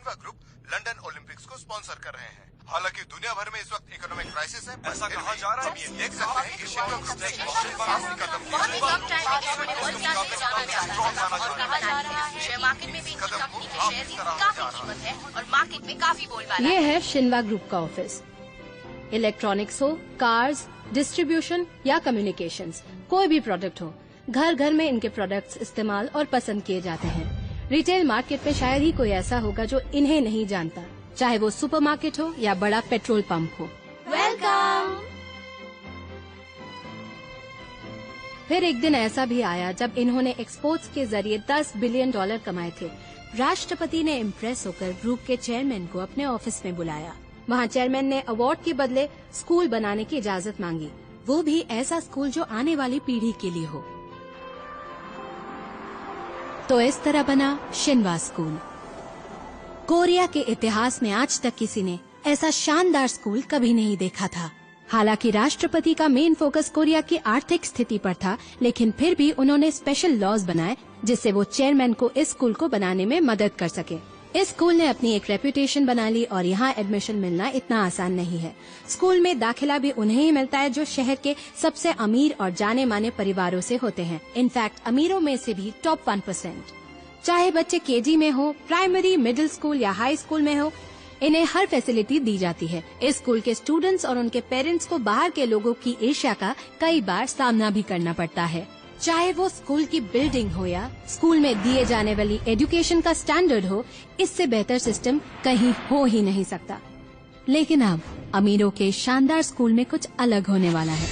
शिनवा group London Olympics को sponsor कर रहे हैं। हालांकि दुनिया भर में इस वक्त इकोनॉमिक क्राइसिस है, ऐसा कहा जा रहा है। ये देख सकते हैं कि शिनवा ग्रुप ने कदम ये है शिनवा ग्रुप का ऑफिस। इलेक्ट्रॉनिक्स हो, कार्स, डिस्ट्रीब्यूशन या कम्युनिकेशंस, कोई भी प्रोडक्ट हो, घर घर में इनके प्रोडक्ट्स इस्तेमाल और पसंद किए जाते हैं। रिटेल मार्केट में शायद ही कोई ऐसा होगा जो इन्हें नहीं जानता, चाहे वो सुपरमार्केट हो या बड़ा पेट्रोल पंप हो। वेलकम। फिर एक दिन ऐसा भी आया जब इन्होंने एक्सपोर्ट्स के जरिए $10 बिलियन कमाए थे। राष्ट्रपति ने इम्प्रेस होकर ग्रुप के चेयरमैन को अपने ऑफिस में बुलाया। वहाँ चेयरमैन ने अवार्ड के बदले स्कूल बनाने की इजाजत मांगी, वो भी ऐसा स्कूल जो आने वाली पीढ़ी के लिए हो। तो इस तरह बना शिनवा स्कूल। कोरिया के इतिहास में आज तक किसी ने ऐसा शानदार स्कूल कभी नहीं देखा था। हालांकि राष्ट्रपति का मेन फोकस कोरिया की आर्थिक स्थिति पर था, लेकिन फिर भी उन्होंने स्पेशल लॉज बनाए जिससे वो चेयरमैन को इस स्कूल को बनाने में मदद कर सके। इस स्कूल ने अपनी एक रेपुटेशन बना ली और यहाँ एडमिशन मिलना इतना आसान नहीं है। स्कूल में दाखिला भी उन्हें ही मिलता है जो शहर के सबसे अमीर और जाने माने परिवारों से होते हैं। इनफैक्ट अमीरों में से भी टॉप 1%। चाहे बच्चे केजी में हो, प्राइमरी, मिडिल स्कूल या हाई स्कूल में हो, इन्हें हर फैसिलिटी दी जाती है। इस स्कूल के स्टूडेंट्स और उनके पेरेंट्स को बाहर के लोगों की ईर्ष्या का कई बार सामना भी करना पड़ता है। चाहे वो स्कूल की बिल्डिंग हो या स्कूल में दिए जाने वाली एजुकेशन का स्टैंडर्ड हो, इससे बेहतर सिस्टम कहीं हो ही नहीं सकता। लेकिन अब अमीरों के शानदार स्कूल में कुछ अलग होने वाला है।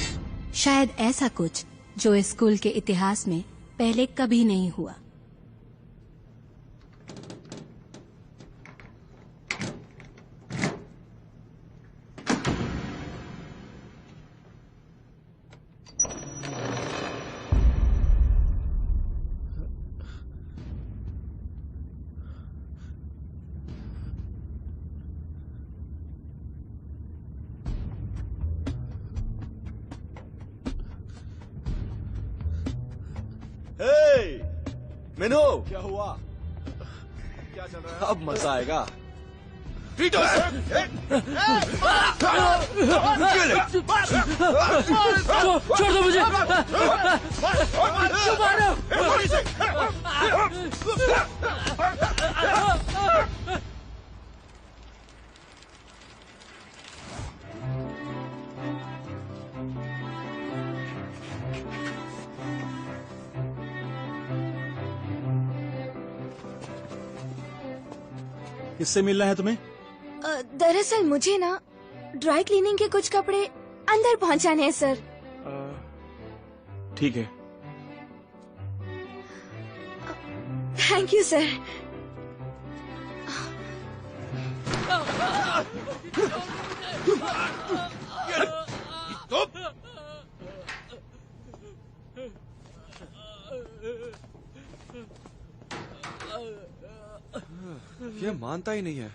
शायद ऐसा कुछ जो इस स्कूल के इतिहास में पहले कभी नहीं हुआ। मिनो, क्या हुआ? क्या चल रहा है? अब मजा आएगा। छोड़ दो मुझे। किससे मिलना है तुम्हें? दरअसल मुझे ना ड्राई क्लीनिंग के कुछ कपड़े अंदर पहुंचाने हैं सर। ठीक है। Thank you sir. ये मानता ही नहीं है।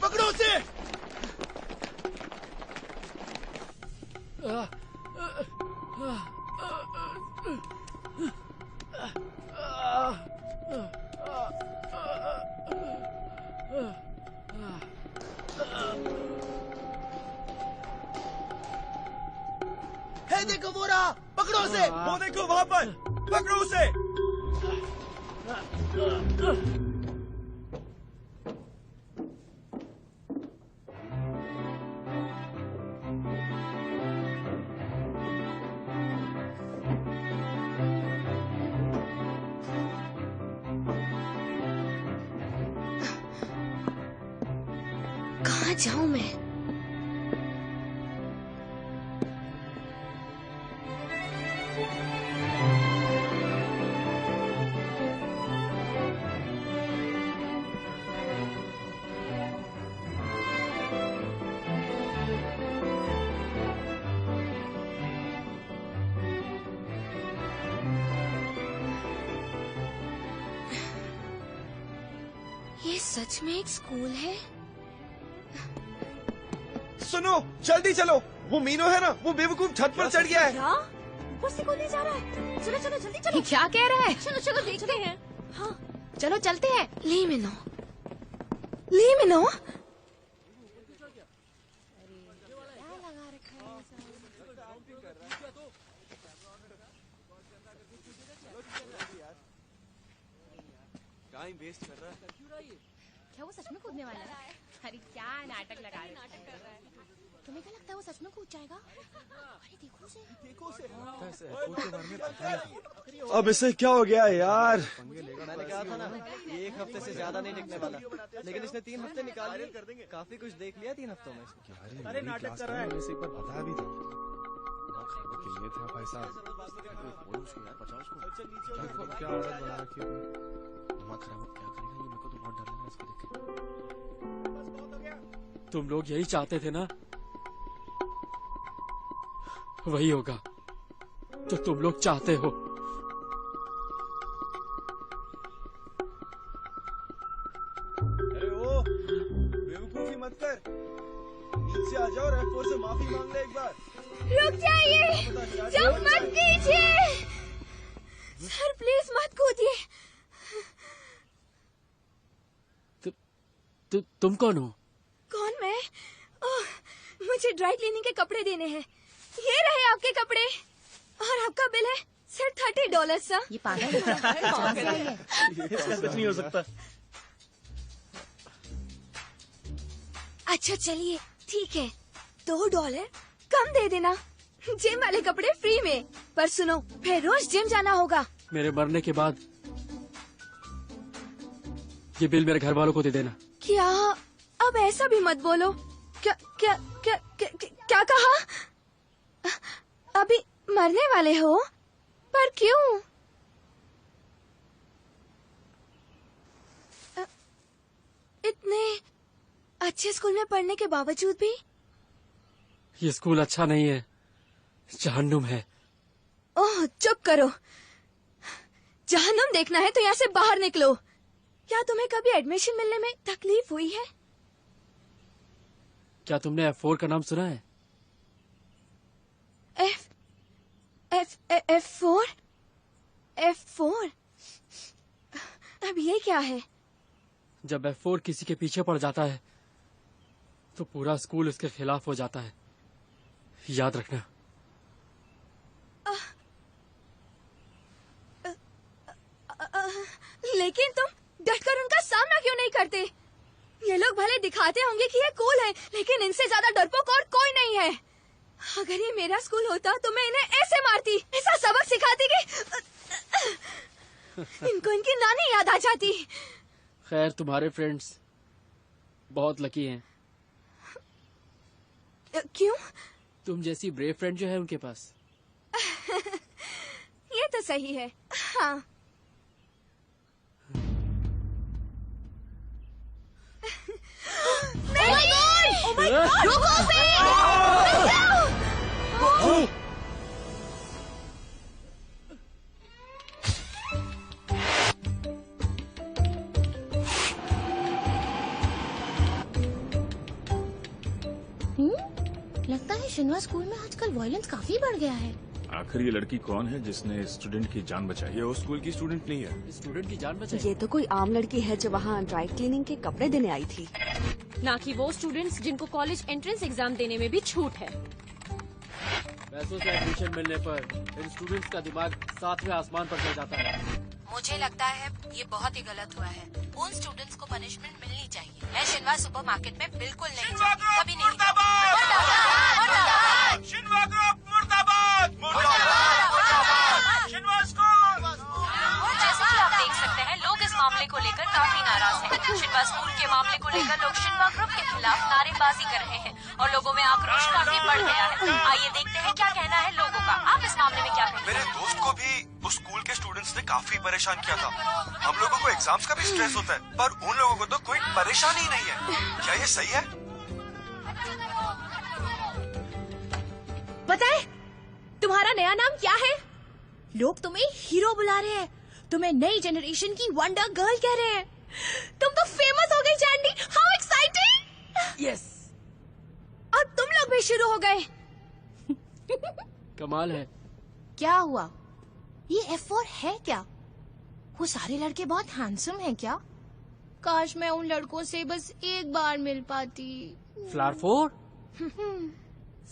पकड़ो उसे। देखो वो रहा, पकड़ो उसे। वो देखो वहाँ पर, पकड़ो उसे। कहाँ जाऊँ मैं? ये सच में एक स्कूल है? सुनो, जल्दी चलो। वो मीनू है ना, वो बेवकूफ छत पर चढ़ गया है। क्या? ऊपर से कूदने जा रहा है? चलो चलो जल्दी चलो। ये क्या कह रहा है? चलो चलो देखते हैं। हाँ चलो चलते हैं। ली मिनो, ली मिनो। टाइम वेस्ट कर रहा है। क्या वो सच में कूदने वाला है? अरे क्या नाटक लगा रहे हैं? तुम्हें क्या लगता है वो सच में कूद जाएगा? अरे देखो उसे। अब इसे क्या हो गया यार? मैंने कहा था ना, ये 1 हफ्ते से ज्यादा नहीं टिकने वाला, लेकिन इसने 3 हफ्ते निकाल लिए। काफी कुछ देख लिया 3 हफ्तों में। अरे नाटक कर रहा है। वैसे एक बार बता भी था। ये था भाई साहब। क्या आदत बना रखी है? दिमाग खराब क्या करेगा ये? मेरे को तो बहुत डर लग रहा है इसको देख के। तुम लोग यही चाहते थे ना? वही होगा जो तुम लोग चाहते हो। अरे ओ, बेवकूफी मत कर। नीचे आ जाओ और F4 से माफी मांग ले एक बार। रुक जाइए, जब मत कीजिए। सर प्लीज मत कूदिए। तुम कौन हो? कौन मैं? ओह, मुझे ड्राई क्लीनिंग के कपड़े देने हैं। ये रहे आपके कपड़े और आपका बिल है सिर्फ $30 सा। ये पागल है। इसका कुछ नहीं हो सकता। अच्छा चलिए ठीक है, $2 कम दे देना। जिम वाले कपड़े फ्री में। पर सुनो, फिर रोज जिम जाना होगा। मेरे मरने के बाद ये बिल मेरे घर वालों को दे देना। क्या? अब ऐसा भी मत बोलो। क्या क्या क्या क्या, क्या कहा? अभी मरने वाले हो? पर क्यों? इतने अच्छे स्कूल में पढ़ने के बावजूद भी? ये स्कूल अच्छा नहीं है, जहन्नुम है। ओह चुप करो। जहन्नुम देखना है तो यहाँ से बाहर निकलो। क्या तुम्हें कभी एडमिशन मिलने में तकलीफ हुई है? क्या तुमने F4 का नाम सुना है? F4? F4? अब ये क्या है? जब F4 किसी के पीछे पड़ जाता है तो पूरा स्कूल उसके खिलाफ हो जाता है, याद रखना। लेकिन तुम डटकर उनका सामना क्यों नहीं करते? ये लोग भले दिखाते होंगे कि ये कूल है, लेकिन इनसे ज्यादा डरपोक और कोई नहीं है। अगर ये मेरा स्कूल होता तो मैं इन्हें ऐसे मारती, ऐसा सबक सिखाती कि इनको इनकी नानी याद आ जाती। खैर तुम्हारे फ्रेंड्स बहुत लकी हैं। क्यों? तुम जैसी ब्रेव फ्रेंड जो है उनके पास। ये तो सही है। हाँ। लगता है शिनवा स्कूल में आजकल वायलेंस काफी बढ़ गया है। आखिर ये लड़की कौन है जिसने स्टूडेंट की जान बचाई? ये उस स्कूल की स्टूडेंट नहीं है। स्टूडेंट की जान बचाई? ये तो कोई आम लड़की है जो वहाँ ड्राई क्लीनिंग के कपड़े देने आई थी, ना कि वो स्टूडेंट्स जिनको कॉलेज एंट्रेंस एग्जाम देने में भी छूट है। पैसों से एडमिशन मिलने पर इन स्टूडेंट्स का दिमाग 7वें आसमान पर चढ़ जाता है। मुझे लगता है ये बहुत ही गलत हुआ है। उन स्टूडेंट्स को पनिशमेंट मिलनी चाहिए। मैं शिनवा सुपरमार्केट में बिल्कुल नहीं जाती, कभी नहीं। शिनवा ग्रुप मुर्दाबाद! मुर्दाबाद! शिनवा स्कूल! जैसे कि आप देख सकते हैं, लोग इस मामले को लेकर काफी नाराज हैं। शिनवा स्कूल के मामले को लेकर लोग शिनवा ग्रुप के खिलाफ नारेबाजी कर रहे हैं और लोगों में आक्रोश काफी बढ़ गया है। आइए देखते हैं क्या कहना है लोगों का। आप इस मामले में क्या कहेंगे? मेरे दोस्त को भी उस स्कूल के स्टूडेंट्स ने काफी परेशान किया था। हम लोगों को एग्जाम्स का भी स्ट्रेस होता है, पर उन लोगों को तो कोई परेशानी ही नहीं है। क्या ये सही है? बताए तुम्हारा नया नाम क्या है? लोग तुम्हें हीरो बुला रहे हैं, तुम्हें नई जनरेशन की वंडर गर्ल कह रहे हैं। तुम तो फेमस हो गई जैंडी। How exciting! यस। और तुम लोग भी शुरू हो गए। कमाल है। क्या हुआ? ये F4 है क्या? वो सारे लड़के बहुत हैंडसम हैं क्या? काश मैं उन लड़कों से बस एक बार मिल पाती। फ्लावर 4?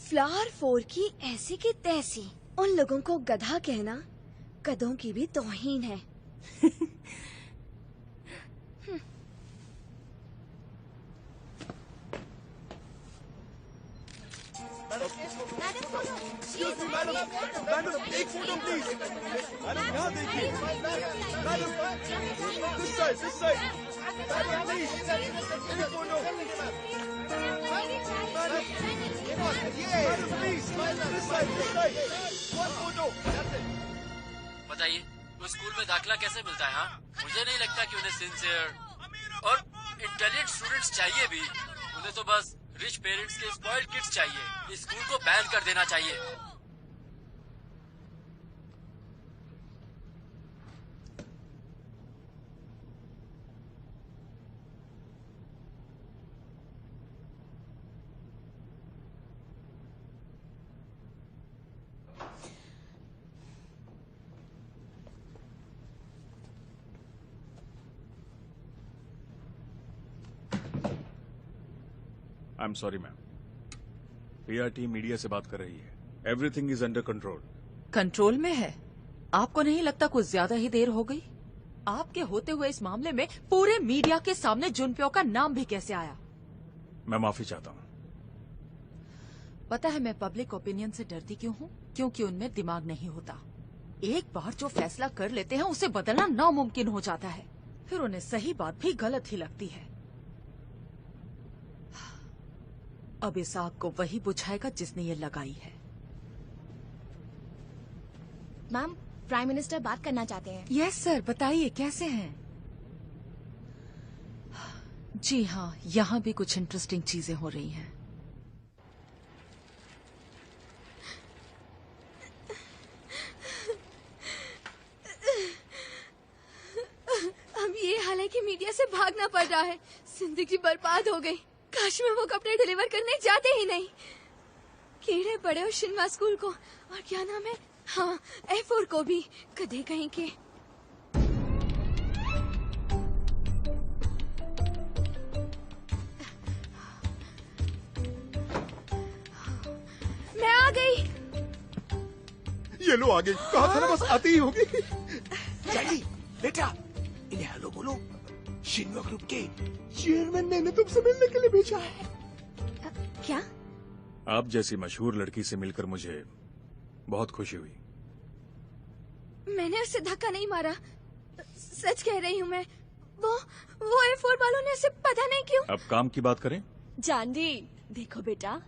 फ्लावर 4 की ऐसी की तैसी। उन लोगों को गधा कहना गधों की भी तौहीन है। मैडम एक फोटो प्लीज। मैडम यहाँ देखिए। Madam this side. Madam please एक photo. Madam please this side one photo. बताइए वो स्कूल में दाखिला कैसे मिलता है? हाँ, मुझे नहीं लगता कि उन्हें सिंसियर और इंटेलिजेंट स्टूडेंट्स चाहिए भी। उन्हें तो बस रिच पेरेंट्स के स्पॉइल्ड किड्स चाहिए। इस स्कूल को बैन कर देना चाहिए। आई am sorry ma'am, PR team media से बात कर रही है। Everything is under control. Control में है? आपको नहीं लगता कुछ ज्यादा ही देर हो गई? आपके होते हुए इस मामले में पूरे मीडिया के सामने जुनप्यो का नाम भी कैसे आया? मैं माफी चाहता हूँ। पता है मैं पब्लिक ओपिनियन से डरती क्यों हूँ? क्योंकि उनमें दिमाग नहीं होता। एक बार जो फैसला कर लेते हैं उसे बदलना नामुमकिन हो जाता है। फिर उन्हें सही बात भी गलत ही लगती है। अब इस आग को वही बुझाएगा जिसने ये लगाई है। मैम, प्राइम मिनिस्टर बात करना चाहते हैं। यस सर, बताइए कैसे हैं? जी हाँ, यहाँ भी कुछ इंटरेस्टिंग चीजें हो रही हैं। अब ये हाल है कि मीडिया से भागना पड़ रहा है। जिंदगी बर्बाद हो गई। काश मैं वो कपड़े डिलीवर करने जाते ही नहीं। कीड़े पड़े हो शिनवा स्कूल को, और क्या नाम है, हाँ, F4 को भी। गधे कहीं के। मैं आ गई। ये लो आ गई। कहा था ना बस आती ही होगी। जल्दी बेटा, इन्हें हेलो बोलो। शिनवा ग्रुप के चेयरमैन ने तुमसे मिलने के लिए भेजा है। क्या? आप जैसी मशहूर लड़की से मिलकर मुझे बहुत खुशी हुई। मैंने उसे धक्का नहीं मारा, सच कह रही हूँ मैं। वो F4 वालों ने उसे पता नहीं क्यों। अब काम की बात करें। जानवी, देखो बेटा,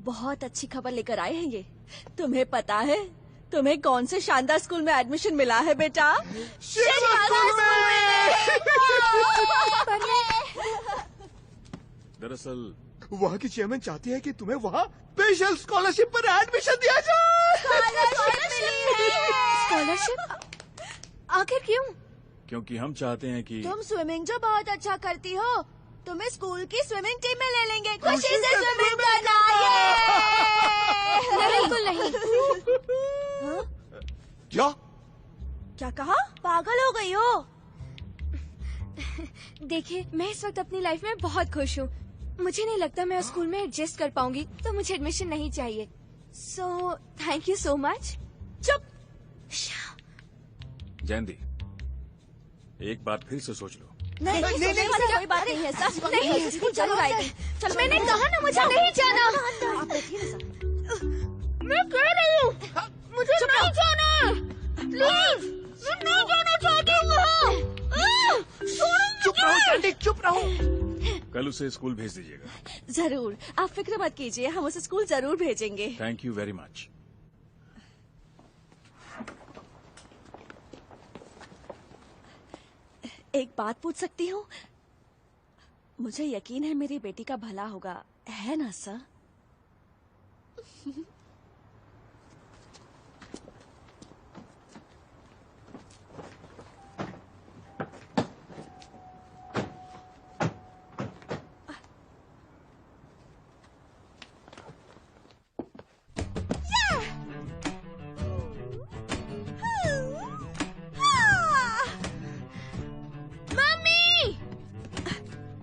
बहुत अच्छी खबर लेकर आए हैं ये। तुम्हें पता है तुम्हें कौन से शानदार स्कूल में एडमिशन मिला है बेटा? शिनवा स्कूल दरअसल वहाँ की चेयरमैन चाहती है कि तुम्हें वहाँ स्पेशल स्कॉलरशिप पर एडमिशन दिया जाए। स्कॉलरशिप? आखिर क्यों? क्योंकि हम चाहते हैं कि तुम स्विमिंग जो बहुत अच्छा करती हो, तुम्हें स्कूल की स्विमिंग टीम में ले लेंगे। खुशी से स्विमिंग करना। बिल्कुल नहीं। क्या कहा? पागल हो गई हो? देखिए, मैं इस वक्त अपनी लाइफ में बहुत खुश हूँ। मुझे नहीं लगता मैं उस स्कूल में एडजस्ट कर पाऊंगी, तो मुझे एडमिशन नहीं चाहिए। So thank you so much. चुप। जयंती, एक बार फिर से सोच लो। नहीं, कोई बात नहीं है। सच नहीं, चलो आएगी। चलो, मैंने कहा ना मुझे नहीं जाना। आप बैठिए ना सर। मैं कह रही हूँ मुझे नहीं जाना। प्लीज, मैं नहीं जाना चाहती हूँ वहाँ। चुप रहो कैंडी, चुप रहो। कल उसे स्कूल भेज दीजिएगा। जरूर, आप फिक्र मत कीजिए, हम उसे स्कूल जरूर भेजेंगे। Thank you very much. एक बात पूछ सकती हूँ? मुझे यकीन है मेरी बेटी का भला होगा, है ना सर?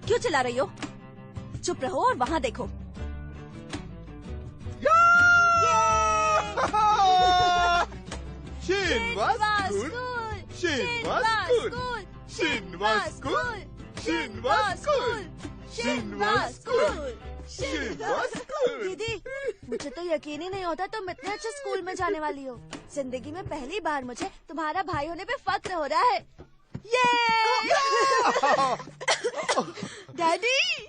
क्यों चिल्ला रही हो? चुप रहो और वहाँ देखो। Shinhwa school, Shinhwa school, Shinhwa school, Shinhwa school, Shinhwa school, Shinhwa school. दीदी, मुझे तो यकीन ही नहीं होता तुम इतने अच्छे स्कूल में जाने वाली हो। जिंदगी में पहली बार मुझे तुम्हारा भाई होने पे फक्र हो रहा है। डैडी,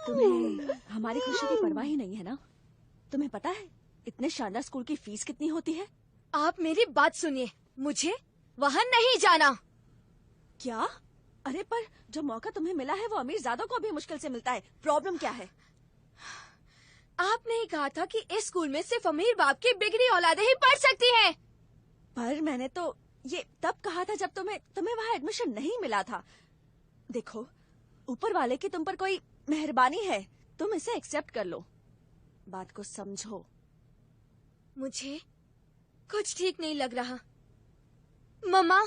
तुम्हें हमारी खुशी की परवाह ही नहीं है ना? तुम्हें पता है इतने शानदार स्कूल की फीस कितनी होती है? आप मेरी बात सुनिए, मुझे वहाँ नहीं जाना। क्या? अरे पर जो मौका तुम्हें मिला है वो अमीर ज़्यादा को भी मुश्किल से मिलता है। प्रॉब्लम क्या है? आपने ही कहा था कि इस स्कूल में सिर्फ अमीर बाप की बिगड़ी औलादें ही पढ़ सकती हैं। पर मैंने तो ये तब कहा था जब तुम्हें वहाँ एडमिशन नहीं मिला था। देखो, ऊपर वाले की तुम पर कोई मेहरबानी है, तुम इसे एक्सेप्ट कर लो। बात को समझो। मुझे कुछ ठीक नहीं लग रहा। मम्मा,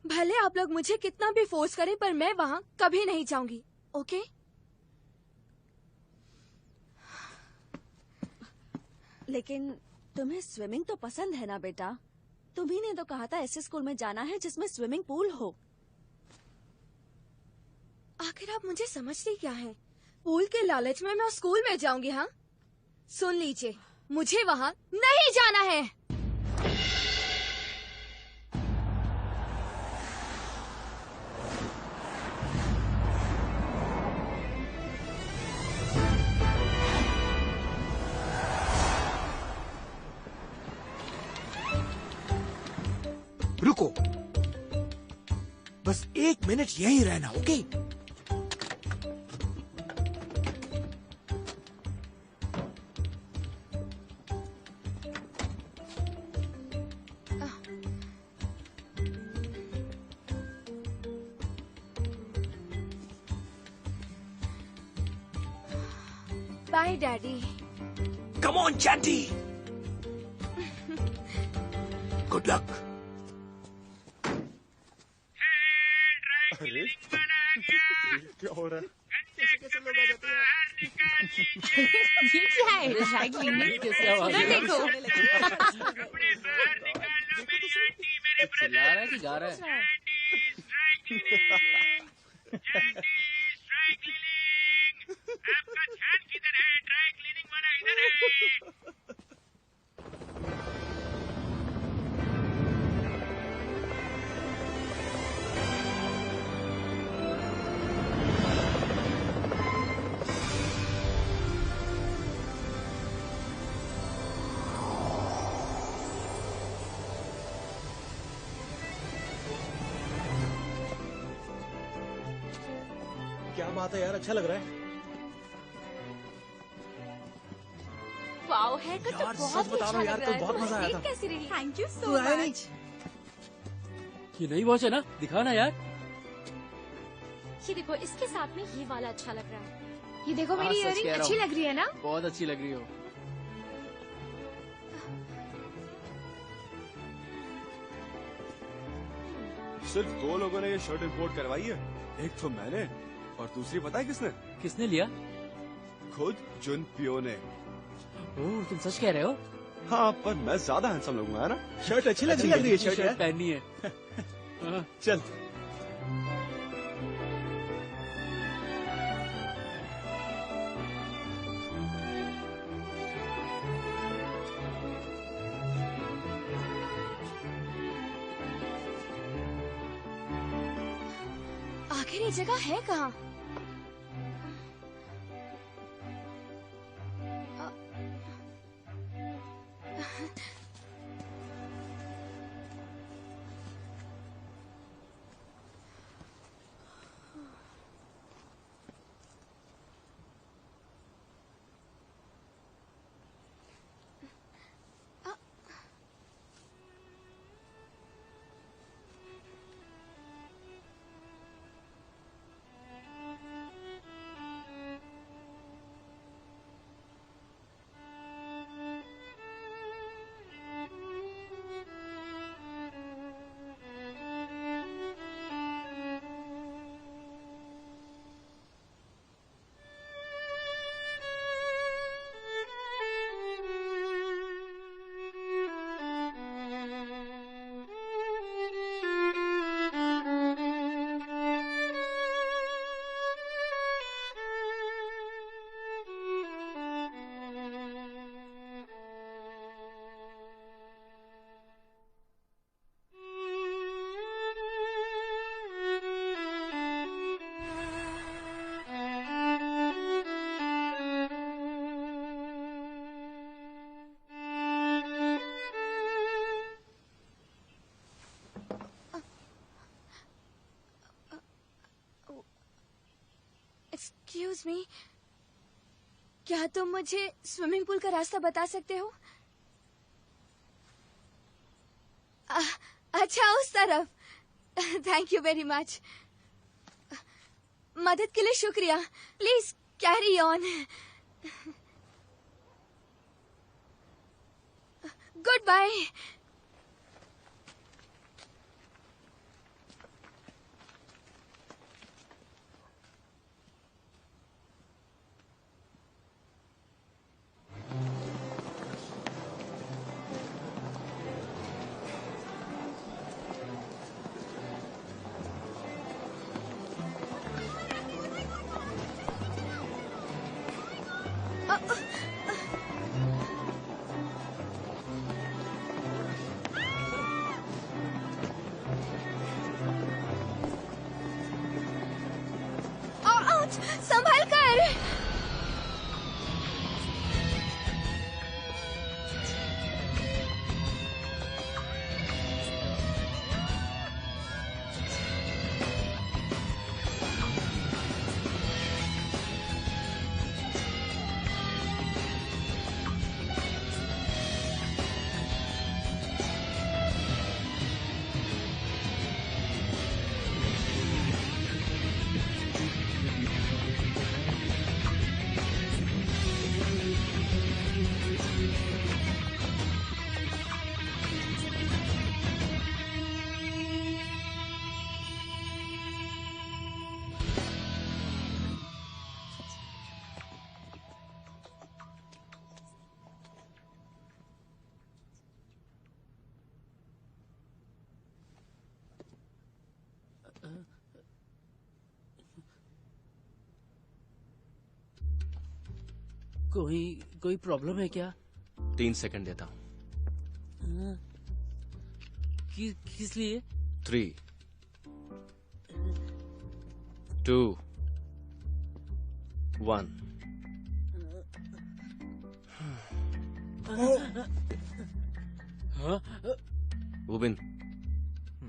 भले आप लोग मुझे कितना भी फोर्स करें पर मैं वहाँ कभी नहीं जाऊंगी, ओके? लेकिन तुम्हें स्विमिंग तो पसंद है ना बेटा? तुम्ही ने तो कहा था ऐसे स्कूल में जाना है जिसमें स्विमिंग पूल हो। आखिर आप मुझे समझती क्या है? पूल के लालच में मैं उस स्कूल में जाऊंगी? हाँ, सुन लीजिए, मुझे वहाँ नहीं जाना है। रुको, बस 1 मिनट यहीं रहना, okay? Bye daddy. Come on चैंटी, गुड लक। अरे क्या हो रहा है? कैसे लोग आ जाते हैं? ये क्या है? ड्राई क्लीनिंग कैसे आवाज है? देखो चिल्ला रहा है कि गा रहा है? आपका ध्यान किधर है? ड्राई क्लीनिंग वाला इधर है। क्या बात है यार, अच्छा लग रहा है। वाओ, हेयरकट तो यार, बहुत सच बता रहा हूँ यार, कल बहुत मजा आया था। कैसी रही? थैंक यू तू सो आया नहीं? मच। ये नई वॉच है ना? दिखाओ ना यार। ये देखो, इसके साथ में ये वाला अच्छा लग रहा है। ये देखो, मेरी हाँ, सच इयररिंग कह रहा अच्छी हूँ। लग रही है ना? बहुत अच्छी लग रही हो। सिर्फ 2 लोगों ने ये शर्ट इंपोर्ट करवाई है। एक तो मैंने और दूसरी पता है किसने? किसने लिया? खुद जुन पियो ने। ओह, तुम सच कह रहे हो? हाँ, पर मैं ज्यादा हैंडसम लगूंगा, है ना? शर्ट अच्छी लग रही है शर्ट यार। पहननी है। चल। आखिर ये जगह है कहाँ? एक्सक्यूज मी, क्या तुम मुझे स्विमिंग पूल का रास्ता बता सकते हो? अच्छा, उस तरफ। Thank you very much. मदद के लिए शुक्रिया। Please carry on. Goodbye. संभल कर। कोई प्रॉब्लम है क्या? 3 सेकंड देता हूँ। किस लिए? 3, 2, 1। हाँ? उबिन,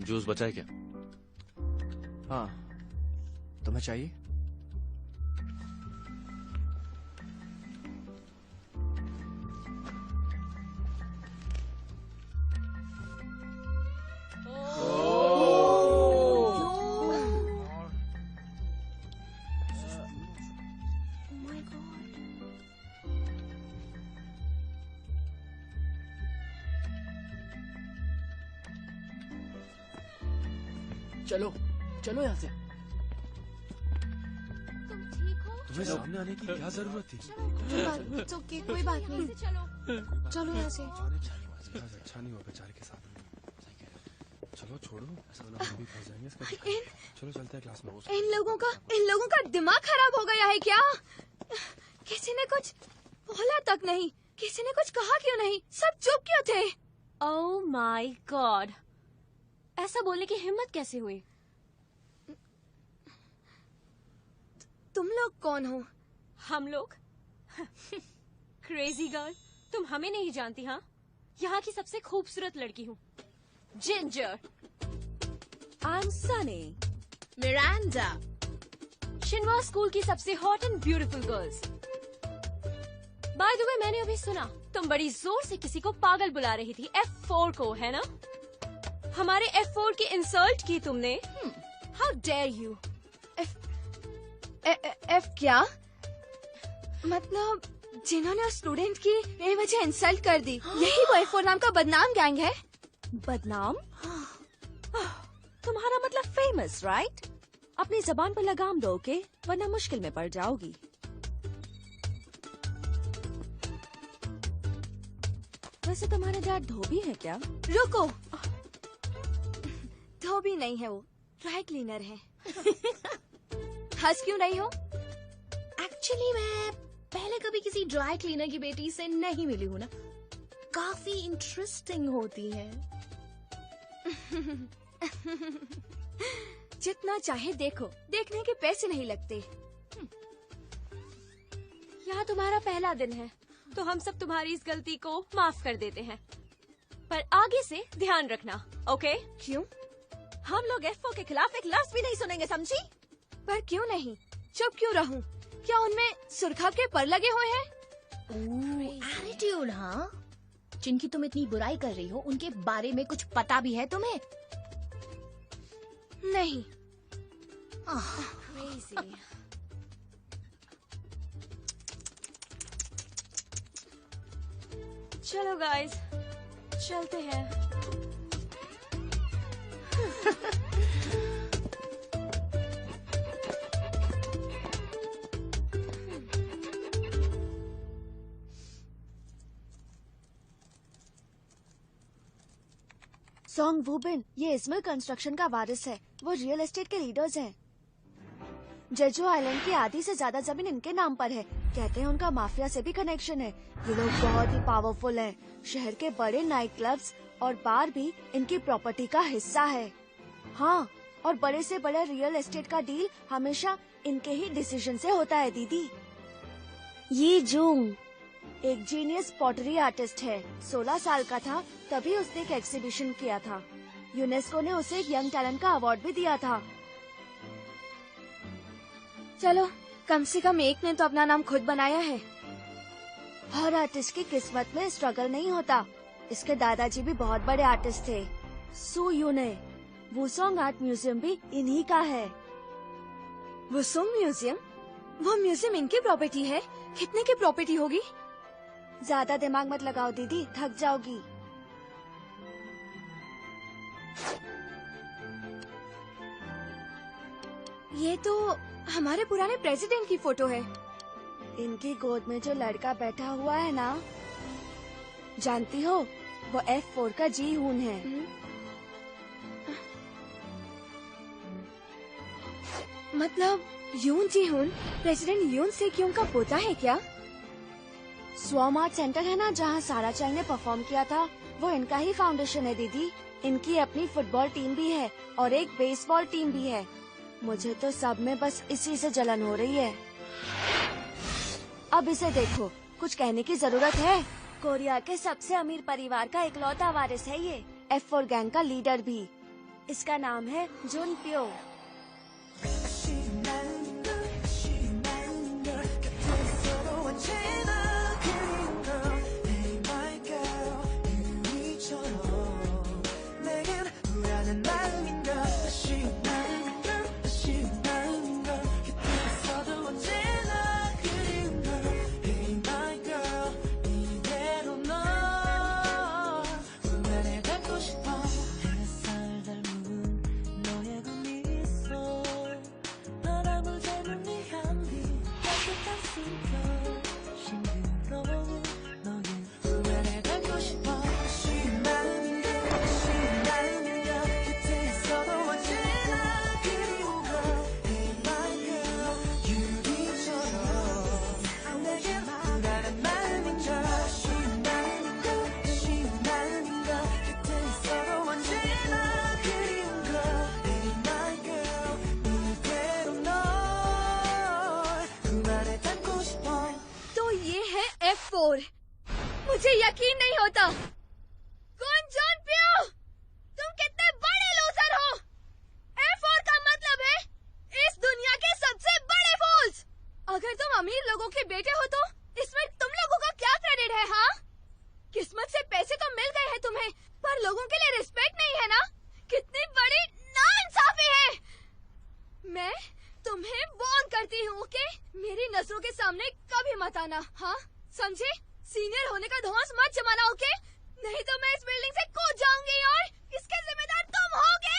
जूस बचा है क्या? हाँ, तुम्हें चाहिए? चलो यहाँ से। तुम ठीक हो? तुम्हें सामने आने की क्या जरूरत थी? ओके, कोई बात नहीं। चलो यहाँ से। अच्छा नहीं हुआ बेचारे के साथ। चलो छोड़ो, ऐसा हम भी फंस जाएंगे इसका। चलो चलते हैं क्लास में। इन लोगों का दिमाग खराब हो गया है क्या? किसी ने कुछ बोला तक नहीं, किसी ने कुछ कहा क्यों नहीं? सब चुप क्यों थे? ओह माय गॉड, ऐसा बोलने की हिम्मत कैसे हुई? तुम लोग कौन हो? हम लोग क्रेजी गर्ल, तुम हमें नहीं जानती हाँ? यहाँ की सबसे खूबसूरत लड़की हूँ, Ginger. I am Sunny. Miranda. Shinhwa school की सबसे hot and beautiful girls. By the way, मैंने अभी सुना तुम बड़ी जोर से किसी को पागल बुला रही थी, F4 को, है ना? हमारे F4 की इंसल्ट की तुमने। How dare you. F क्या? मतलब जिन्होंने उस स्टूडेंट की बेवजह इंसल्ट कर दी, यही वो F4 नाम का बदनाम गैंग है? बदनाम? तुम्हारा मतलब फेमस, राइट? अपनी जबान पर लगाम दो, ओके? वरना मुश्किल में पड़ जाओगी। वैसे तुम्हारे डैड धोबी है क्या? रुको, धोबी नहीं है, वो ड्राई क्लीनर है। हंस क्यों रही हो? एक्चुअली मैं पहले कभी किसी ड्राई क्लीनर की बेटी से नहीं मिली हूँ ना, काफी इंटरेस्टिंग होती है। जितना चाहे देखो, देखने के पैसे नहीं लगते। यहाँ तुम्हारा पहला दिन है, तो हम सब तुम्हारी इस गलती को माफ कर देते हैं, पर आगे से ध्यान रखना, ओके? क्यों? हम लोग F4 के खिलाफ एक लफ्ज भी नहीं सुनेंगे, समझी? पर क्यों नहीं? चुप क्यों रहूं? क्या उनमें सुरखा के पर लगे हुए हैं? एटीट्यूड, हाँ? जिनकी तुम इतनी बुराई कर रही हो, उनके बारे में कुछ पता भी है तुम्हें? नहीं। Crazy. चलो गाइस, चलते हैं। सॉन्ग वुबेन, ये इस्माइल कंस्ट्रक्शन का वारिस है। वो रियल एस्टेट के लीडर्स हैं। जेजो आइलैंड की आधी से ज्यादा जमीन इनके नाम पर है। कहते हैं उनका माफिया से भी कनेक्शन है। ये लोग बहुत ही पावरफुल हैं। शहर के बड़े नाइट क्लब्स और बार भी इनकी प्रॉपर्टी का हिस्सा है। हाँ, और बड़े से बड़ा रियल एस्टेट का डील हमेशा इनके ही डिसीजन से होता है दीदी। ये जूंग एक जीनियस पॉटरी आर्टिस्ट है। 16 साल का था तभी उसने एक एग्जीबिशन किया था। यूनेस्को ने उसे एक यंग टैलेंट का अवार्ड भी दिया था। चलो, कम से कम एक ने तो अपना नाम खुद बनाया है। हर आर्टिस्ट की किस्मत में स्ट्रगल नहीं होता। इसके दादाजी भी बहुत बड़े आर्टिस्ट थे। सू यूने। वुसोंग आर्ट म्यूजियम भी इन्हीं का है। वुसोंग म्यूजियम? वो म्यूजियम इनकी प्रॉपर्टी है? कितने की प्रॉपर्टी होगी? ज्यादा दिमाग मत लगाओ दीदी, थक जाओगी। ये तो हमारे पुराने प्रेसिडेंट की फोटो है। इनकी गोद में जो लड़का बैठा हुआ है ना, जानती हो, वो F4 का जी हून है। मतलब यून जी हून प्रेसिडेंट यून से क्यों का पोता है क्या? स्वॉम आर्ट सेंटर है ना, जहाँ सारा चाई ने परफॉर्म किया था, वो इनका ही फाउंडेशन है दीदी। इनकी अपनी फुटबॉल टीम भी है और एक बेसबॉल टीम भी है। मुझे तो सब में बस इसी से जलन हो रही है। अब इसे देखो, कुछ कहने की जरूरत है? कोरिया के सबसे अमीर परिवार का इकलौता वारिस है ये। F4 गैंग का लीडर भी। इसका नाम है जुन प्यो। F4। मुझे यकीन नहीं होता। गुंजन पियो, तुम कितने बड़े लूजर हो। F4 का मतलब है इस दुनिया के सबसे बड़े फूल्स। अगर तुम अमीर लोगों के बेटे हो तो इसमें तुम लोगों का क्या क्रेडिट है? हाँ, किस्मत से पैसे तो मिल गए हैं तुम्हें, पर लोगों के लिए रिस्पेक्ट नहीं है ना। कितनी बड़ी नाइंसाफी है। मैं तुम्हें वार्न करती हूँ, ओके? मेरी नजरों के सामने कभी मत आना, हाँ समझे? सीनियर होने का धौंस मत जमाना, ओके? नहीं तो मैं इस बिल्डिंग से कूद जाऊंगी और इसके जिम्मेदार तुम होगे।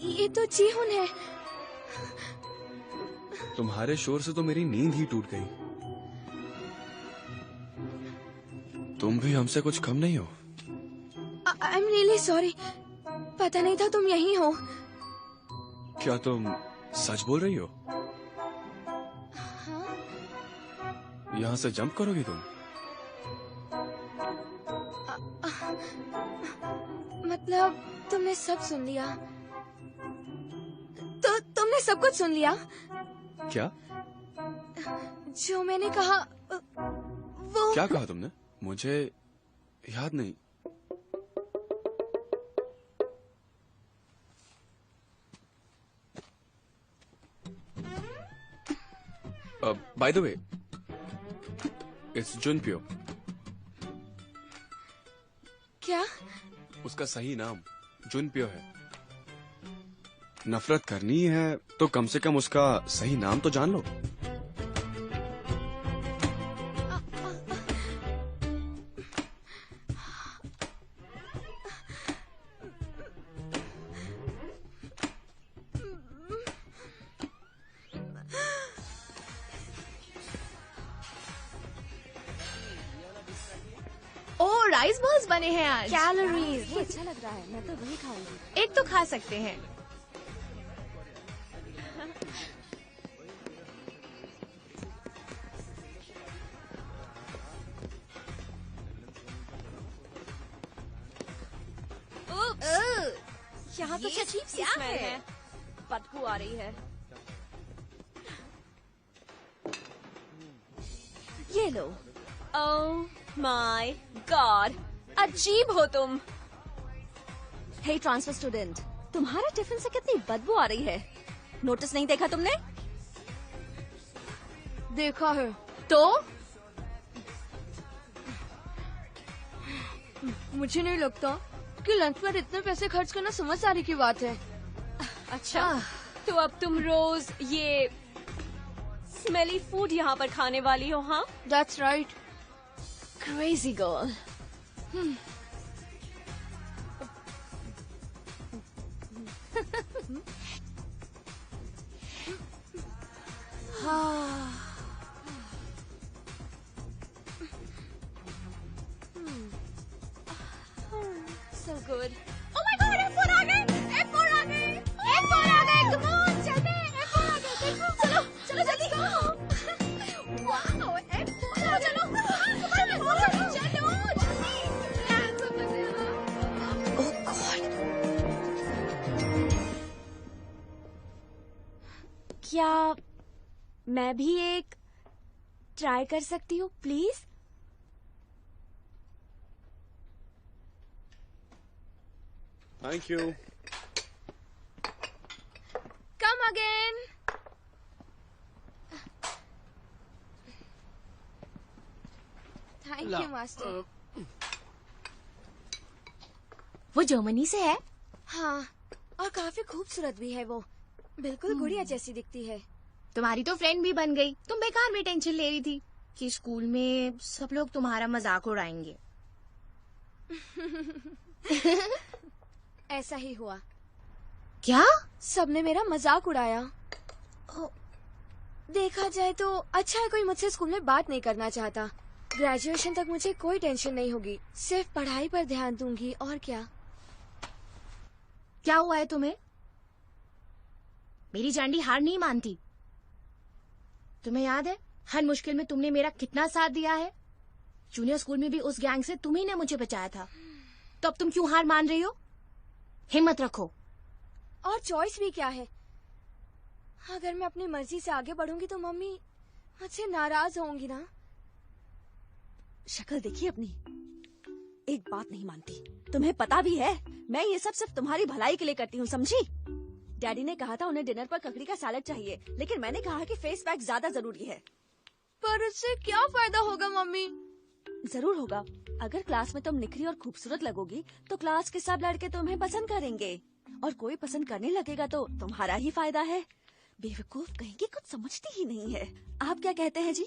ये तो जीहुन है। तुम्हारे शोर से तो मेरी नींद ही टूट गई। तुम भी हमसे कुछ कम नहीं हो। आई एम रियली सॉरी, पता नहीं था तुम यहीं हो। क्या तुम सच बोल रही हो? हाँ? यहाँ से जंप करोगी तुम? मतलब तुमने सब सुन लिया? तो तुमने सब कुछ सुन लिया? क्या? जो मैंने कहा वो। क्या कहा तुमने? मुझे याद नहीं। By the way, it's Junpyo. क्या? उसका सही नाम जुनप्यो है। नफरत करनी है तो कम से कम उसका सही नाम तो जान लो। राइस बॉल्स बने हैं आज। कैलोरीज, ये अच्छा लग रहा है, मैं तो वही खाऊंगी। एक तो खा सकते हैं। यहाँ कुछ अजीब सी स्मेल है, बदबू आ रही है। ये लो। ओह माय गॉड, अजीब हो तुम। हे ट्रांसफर स्टूडेंट, तुम्हारे टिफिन से कितनी बदबू आ रही है। नोटिस नहीं देखा तुमने? देखा है। तो मुझे नहीं लगता कि लंच पर इतने पैसे खर्च करना समझदारी की बात है। अच्छा, तो अब तुम रोज ये स्मेली फूड यहाँ पर खाने वाली हो? हाँ, that's right. Crazy girl. So good. Oh my God, F4 आ गए, F4 आ गए, F4 आ गए। Come on, चलते हैं, F4 आ गए। देखो, चलो, चलो जल्दी। Wow, F4, चलो, चलो, Oh God. क्या मैं भी एक ट्राई कर सकती हूँ please? Thank you. Come again. Thank you, master. वो जर्मनी से है? हाँ, और काफी खूबसूरत भी है वो। बिल्कुल गुड़िया जैसी दिखती है। तुम्हारी तो फ्रेंड भी बन गई। तुम बेकार में टेंशन ले रही थी कि स्कूल में सब लोग तुम्हारा मजाक उड़ाएंगे। ऐसा ही हुआ। क्या? सबने मेरा मजाक उड़ाया। देखा जाए तो अच्छा है कोई मुझसे स्कूल में बात नहीं करना चाहता। ग्रेजुएशन तक मुझे कोई टेंशन नहीं होगी, सिर्फ पढ़ाई पर ध्यान दूंगी। और क्या? क्या हुआ है तुम्हें? मेरी जांडी हार नहीं मानती। तुम्हें याद है हर मुश्किल में तुमने मेरा कितना साथ दिया है? जूनियर स्कूल में भी उस गैंग से तुम ही ने मुझे बचाया था, तो अब तुम क्यों हार मान रही हो? हिम्मत रखो। और चॉइस भी क्या है? अगर मैं अपनी मर्जी से आगे बढ़ूंगी तो मम्मी मुझसे नाराज होंगी ना। शक्ल देखिए अपनी, एक बात नहीं मानती। तुम्हें पता भी है मैं ये सब सिर्फ तुम्हारी भलाई के लिए करती हूँ, समझी? डैडी ने कहा था उन्हें डिनर पर ककड़ी का सैलेड चाहिए, लेकिन मैंने कहा कि फेस पैक ज्यादा जरूरी है। पर उससे क्या फायदा होगा मम्मी? जरूर होगा। अगर क्लास में तुम निखरी और खूबसूरत लगोगी तो क्लास के सब लड़के तुम्हें पसंद करेंगे, और कोई पसंद करने लगेगा तो तुम्हारा ही फायदा है। बेवकूफ कहीं की कुछ समझती ही नहीं है। आप क्या कहते हैं जी?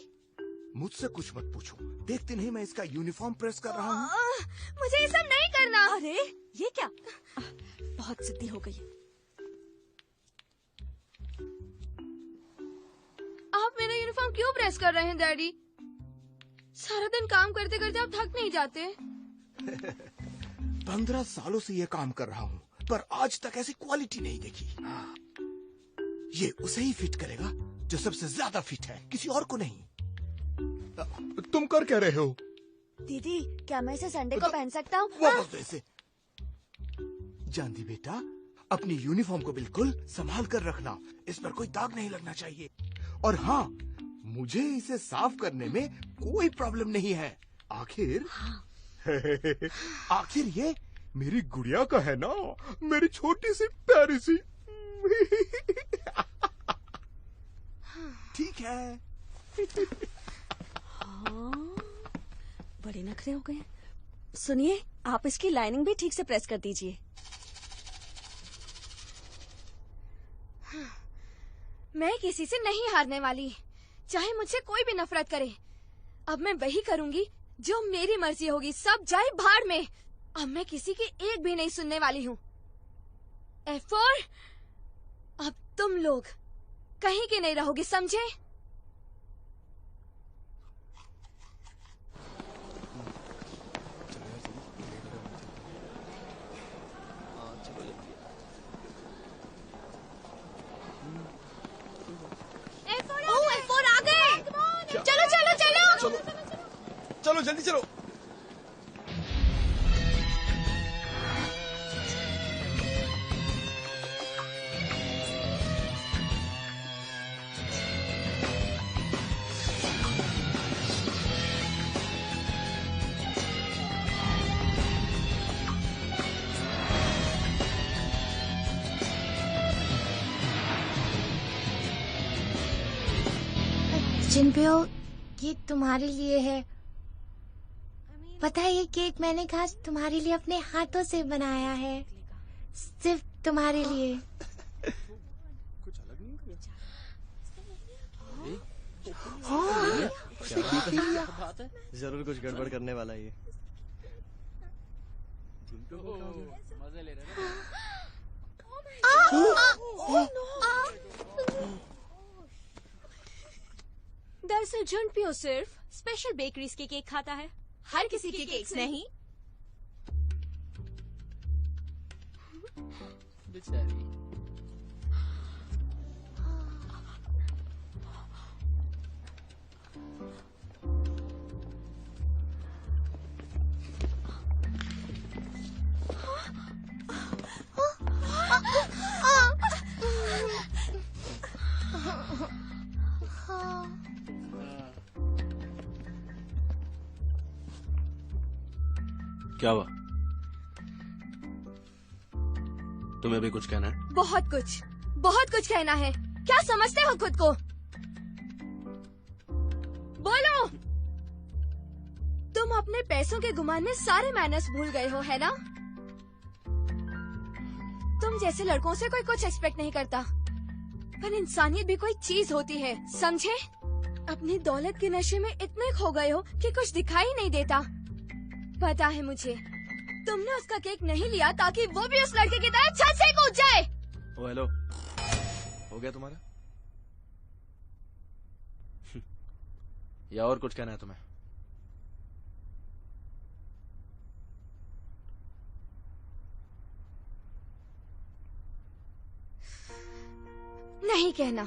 मुझसे कुछ मत पूछो, देखते नहीं मैं इसका यूनिफॉर्म प्रेस कर रहा हूँ। मुझे ये सब नहीं करना। अरे ये क्या, बहुत जिद्दी हो गई। आप मेरा यूनिफॉर्म क्यों प्रेस कर रहे हैं डैडी? सारा दिन काम करते करते आप थक नहीं जाते? 15 सालों से ये काम कर रहा हूँ, पर आज तक ऐसी क्वालिटी नहीं देखी। ये उसे ही फिट करेगा जो सबसे ज्यादा फिट है, किसी और को नहीं। तुम कर क्या रहे हो? दीदी क्या मैं इसे संडे को पहन सकता हूँ? वापस दो इसे। जानती बेटा, अपनी यूनिफॉर्म को बिल्कुल संभाल कर रखना, इस पर कोई दाग नहीं लगना चाहिए। और हाँ, मुझे इसे साफ करने में कोई प्रॉब्लम नहीं है। आखिर आखिर ये मेरी गुड़िया का है ना, मेरी छोटी सी प्यारी सी। ठीक है। हाँ, बड़े नखरे हो गए। सुनिए, आप इसकी लाइनिंग भी ठीक से प्रेस कर दीजिए। मैं किसी से नहीं हारने वाली, चाहे मुझसे कोई भी नफरत करे। अब मैं वही करूंगी जो मेरी मर्जी होगी, सब जाए भाड़ में। अब मैं किसी की एक भी नहीं सुनने वाली हूँ। F4, अब तुम लोग कहीं के नहीं रहोगे, समझे? F4 आ गए। चलो चलो चलो चलो जल्दी चलो। जिनप्यो, ये तुम्हारे लिए है। पता है ये केक मैंने खास तुम्हारे लिए अपने हाथों से बनाया है, सिर्फ तुम्हारे लिए। कुछ अलग नहीं क्या बात है? जरूर कुछ गड़बड़ करने वाला ये। मजे ले रहे हैं। दरअसल झुंडपियो सिर्फ स्पेशल बेकरीज के केक खाता है, हर किसी के केक्स नहीं। बेचारी। क्या हुआ? तुम्हें भी कुछ कहना है? बहुत कुछ कहना है। क्या समझते हो खुद को? बोलो। तुम अपने पैसों के गुमान में सारे मैनर्स भूल गए हो, है ना? तुम जैसे लड़कों से कोई कुछ एक्सपेक्ट नहीं करता, पर इंसानियत भी कोई चीज होती है, समझे? अपनी दौलत के नशे में इतने खो गए हो कि कुछ दिखाई नहीं देता। पता है मुझे, तुमने उसका केक नहीं लिया ताकि वो भी उस लड़के की तरह छत से कूद जाए। ओ हेलो, हो गया तुम्हारा? या और कुछ कहना है तुम्हें? नहीं कहना।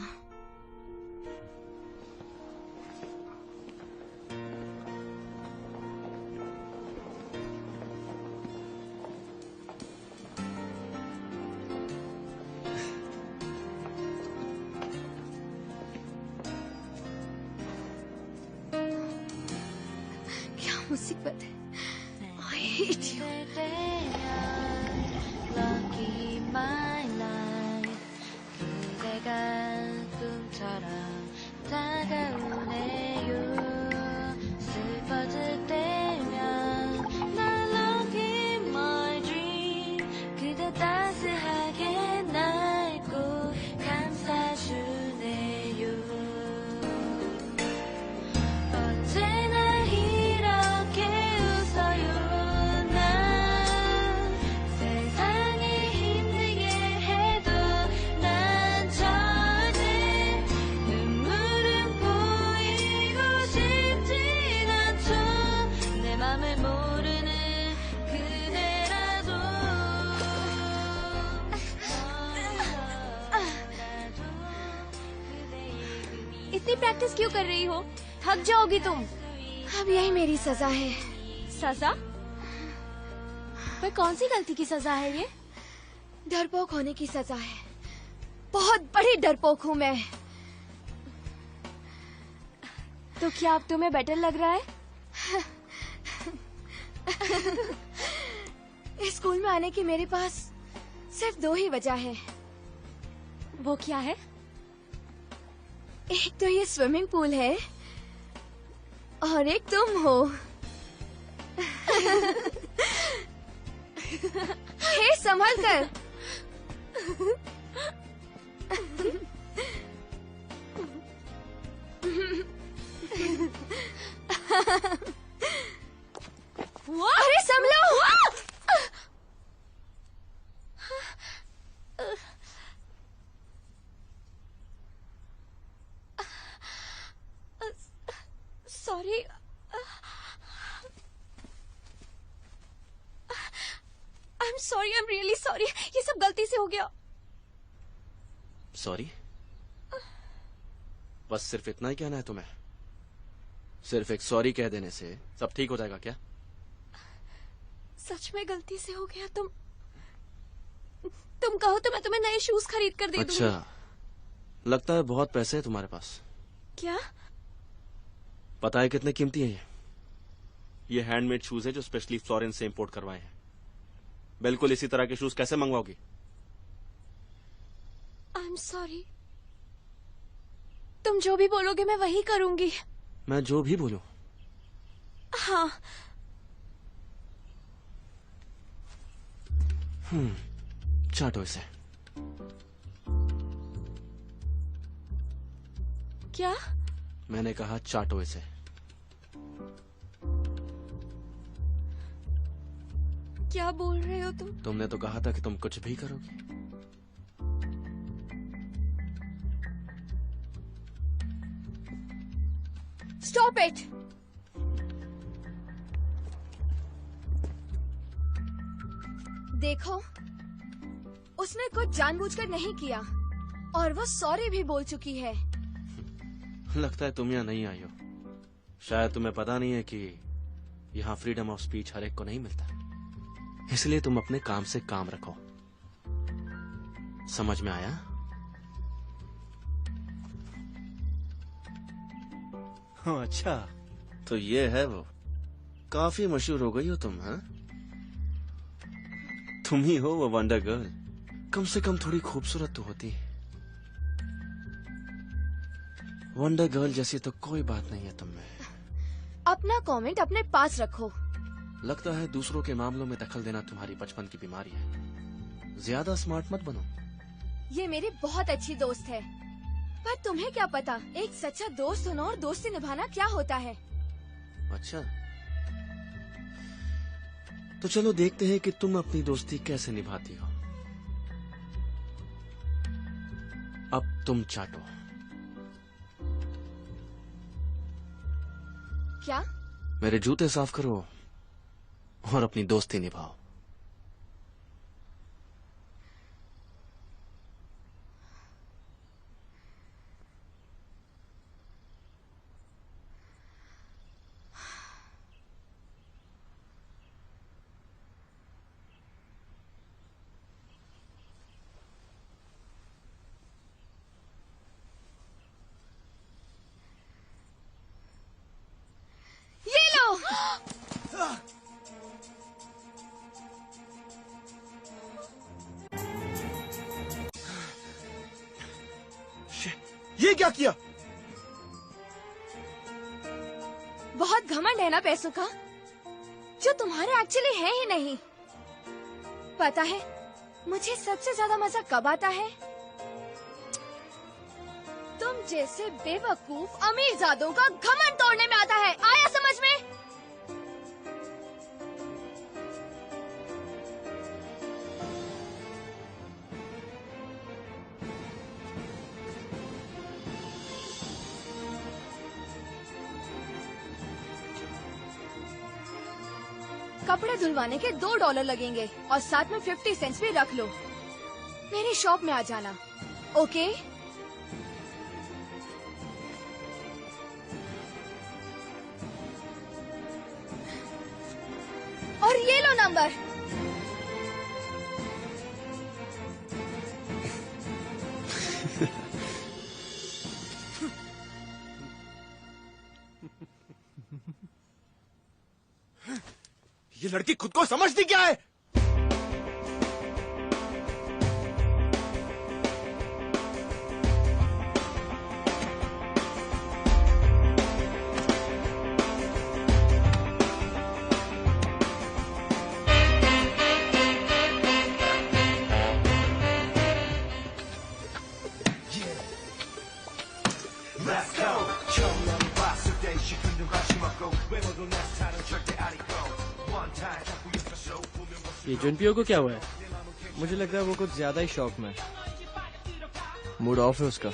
मुसीबत है। I hate you. Lucky my life 그대가 꿈처럼 다가오네요 슬퍼질 때면 날 lucky my dream 그대 따스하게 날 꼭 감싸주네요 언제나 이렇게 웃어요 난 세상이 힘들게 해도 난 절대 눈물은 보이고 싶진 않죠 내 맘을 모르는 그대라도 इतनी प्रैक्टिस क्यों कर रही हो? थक जाओगी तुम। अब यही मेरी सजा है। सजा? पर कौन सी गलती की सजा है ये? डरपोक होने की सजा है। बहुत बड़ी डरपोक हूँ मैं। तो क्या अब तुम्हें बेटर लग रहा है? इस स्कूल में आने की मेरे पास सिर्फ 2 ही वजह है। वो क्या है? एक तो ये स्विमिंग पूल है और एक तुम हो। हे संभल कर। अरे संभलो। Sorry. I am sorry, I am really sorry. ये सब गलती से हो गया। सॉरी? बस सिर्फ इतना ही कहना है तुम्हें? सिर्फ एक सॉरी कह देने से सब ठीक हो जाएगा क्या? सच में गलती से हो गया। तुम कहो तो मैं तुम्हें नए शूज खरीद कर दे दूंगी। अच्छा, लगता है बहुत पैसे है तुम्हारे पास। क्या? पता है कितने कीमती है ये हैंडमेड शूज है जो स्पेशली फ्लोरेंस से इंपोर्ट करवाए हैं। बिल्कुल इसी तरह के शूज कैसे मंगवाओगी? आई एम सॉरी। तुम जो भी बोलोगे मैं वही करूंगी। मैं जो भी बोलूं? हाँ। चाटो इसे। क्या? मैंने कहा चाटो इसे। क्या बोल रहे हो तुम? तुमने तो कहा था कि तुम कुछ भी करोगी। Stop it. देखो, उसने कुछ जानबूझकर नहीं किया और वो सॉरी भी बोल चुकी है। लगता है तुम यहाँ नहीं आई हो। शायद तुम्हें पता नहीं है कि यहाँ फ्रीडम ऑफ स्पीच हर एक को नहीं मिलता। इसलिए तुम अपने काम से काम रखो। समझ में आया? अच्छा, तो ये है वो। काफी मशहूर हो गई हो तुम, हाँ? तुम ही हो वो वंडर गर्ल। कम से कम थोड़ी खूबसूरत तो होती। वंडर गर्ल जैसी तो कोई बात नहीं है तुम में। अपना कमेंट अपने पास रखो। लगता है दूसरों के मामलों में दखल देना तुम्हारी बचपन की बीमारी है। ज्यादा स्मार्ट मत बनो। ये मेरी बहुत अच्छी दोस्त है, पर तुम्हें क्या पता एक सच्चा दोस्त होना और दोस्ती निभाना क्या होता है। अच्छा, तो चलो देखते हैं कि तुम अपनी दोस्ती कैसे निभाती हो। अब तुम चाटो। क्या? मेरे जूते साफ करो और अपनी दोस्ती निभाओ। ये लो। ये क्या किया? बहुत घमंड है ना पैसों का, जो तुम्हारे एक्चुअली है ही नहीं। पता है मुझे सबसे ज्यादा मजा कब आता है? तुम जैसे बेवकूफ अमीरजादों का घमंड तोड़ने में आता है। आया समझ में? कपड़े धुलवाने के $2 लगेंगे और साथ में 50 सेंट्स भी रख लो। मेरी शॉप में आ जाना, ओके? और ये लो नंबर। ये लड़की खुद को समझती क्या है? ये जुनपियो को क्या हुआ है? मुझे लगता है वो कुछ ज्यादा ही शौक में। मूड ऑफ है उसका।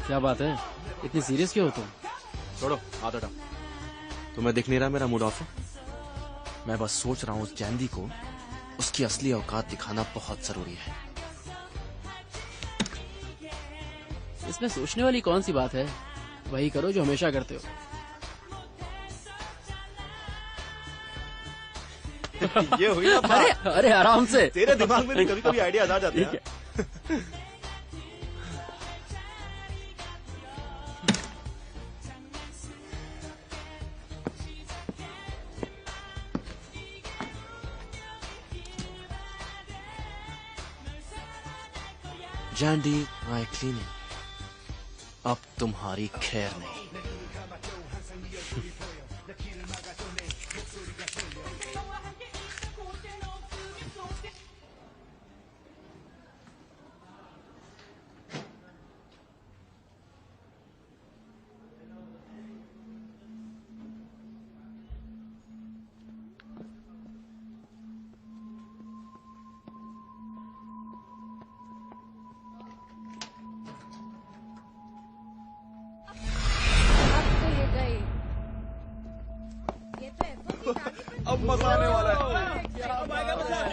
क्या बात है, इतनी सीरियस क्यों हो तुम? छोड़ो, हाथ हटाओ। तुम्हें दिख नहीं रहा मेरा मूड ऑफ है? मैं बस सोच रहा हूँ उस जैंदी को उसकी असली औकात दिखाना बहुत जरूरी है। इसमें सोचने वाली कौन सी बात है? वही करो जो हमेशा करते हो। ये हुई ना बात। अरे आराम से। तेरे दिमाग में भी कभी कभी आइडियाज आ जाते हैं। जैंडी ड्राई क्लीनिंग, अब तुम्हारी खैर नहीं। अब मजा आने वाला है।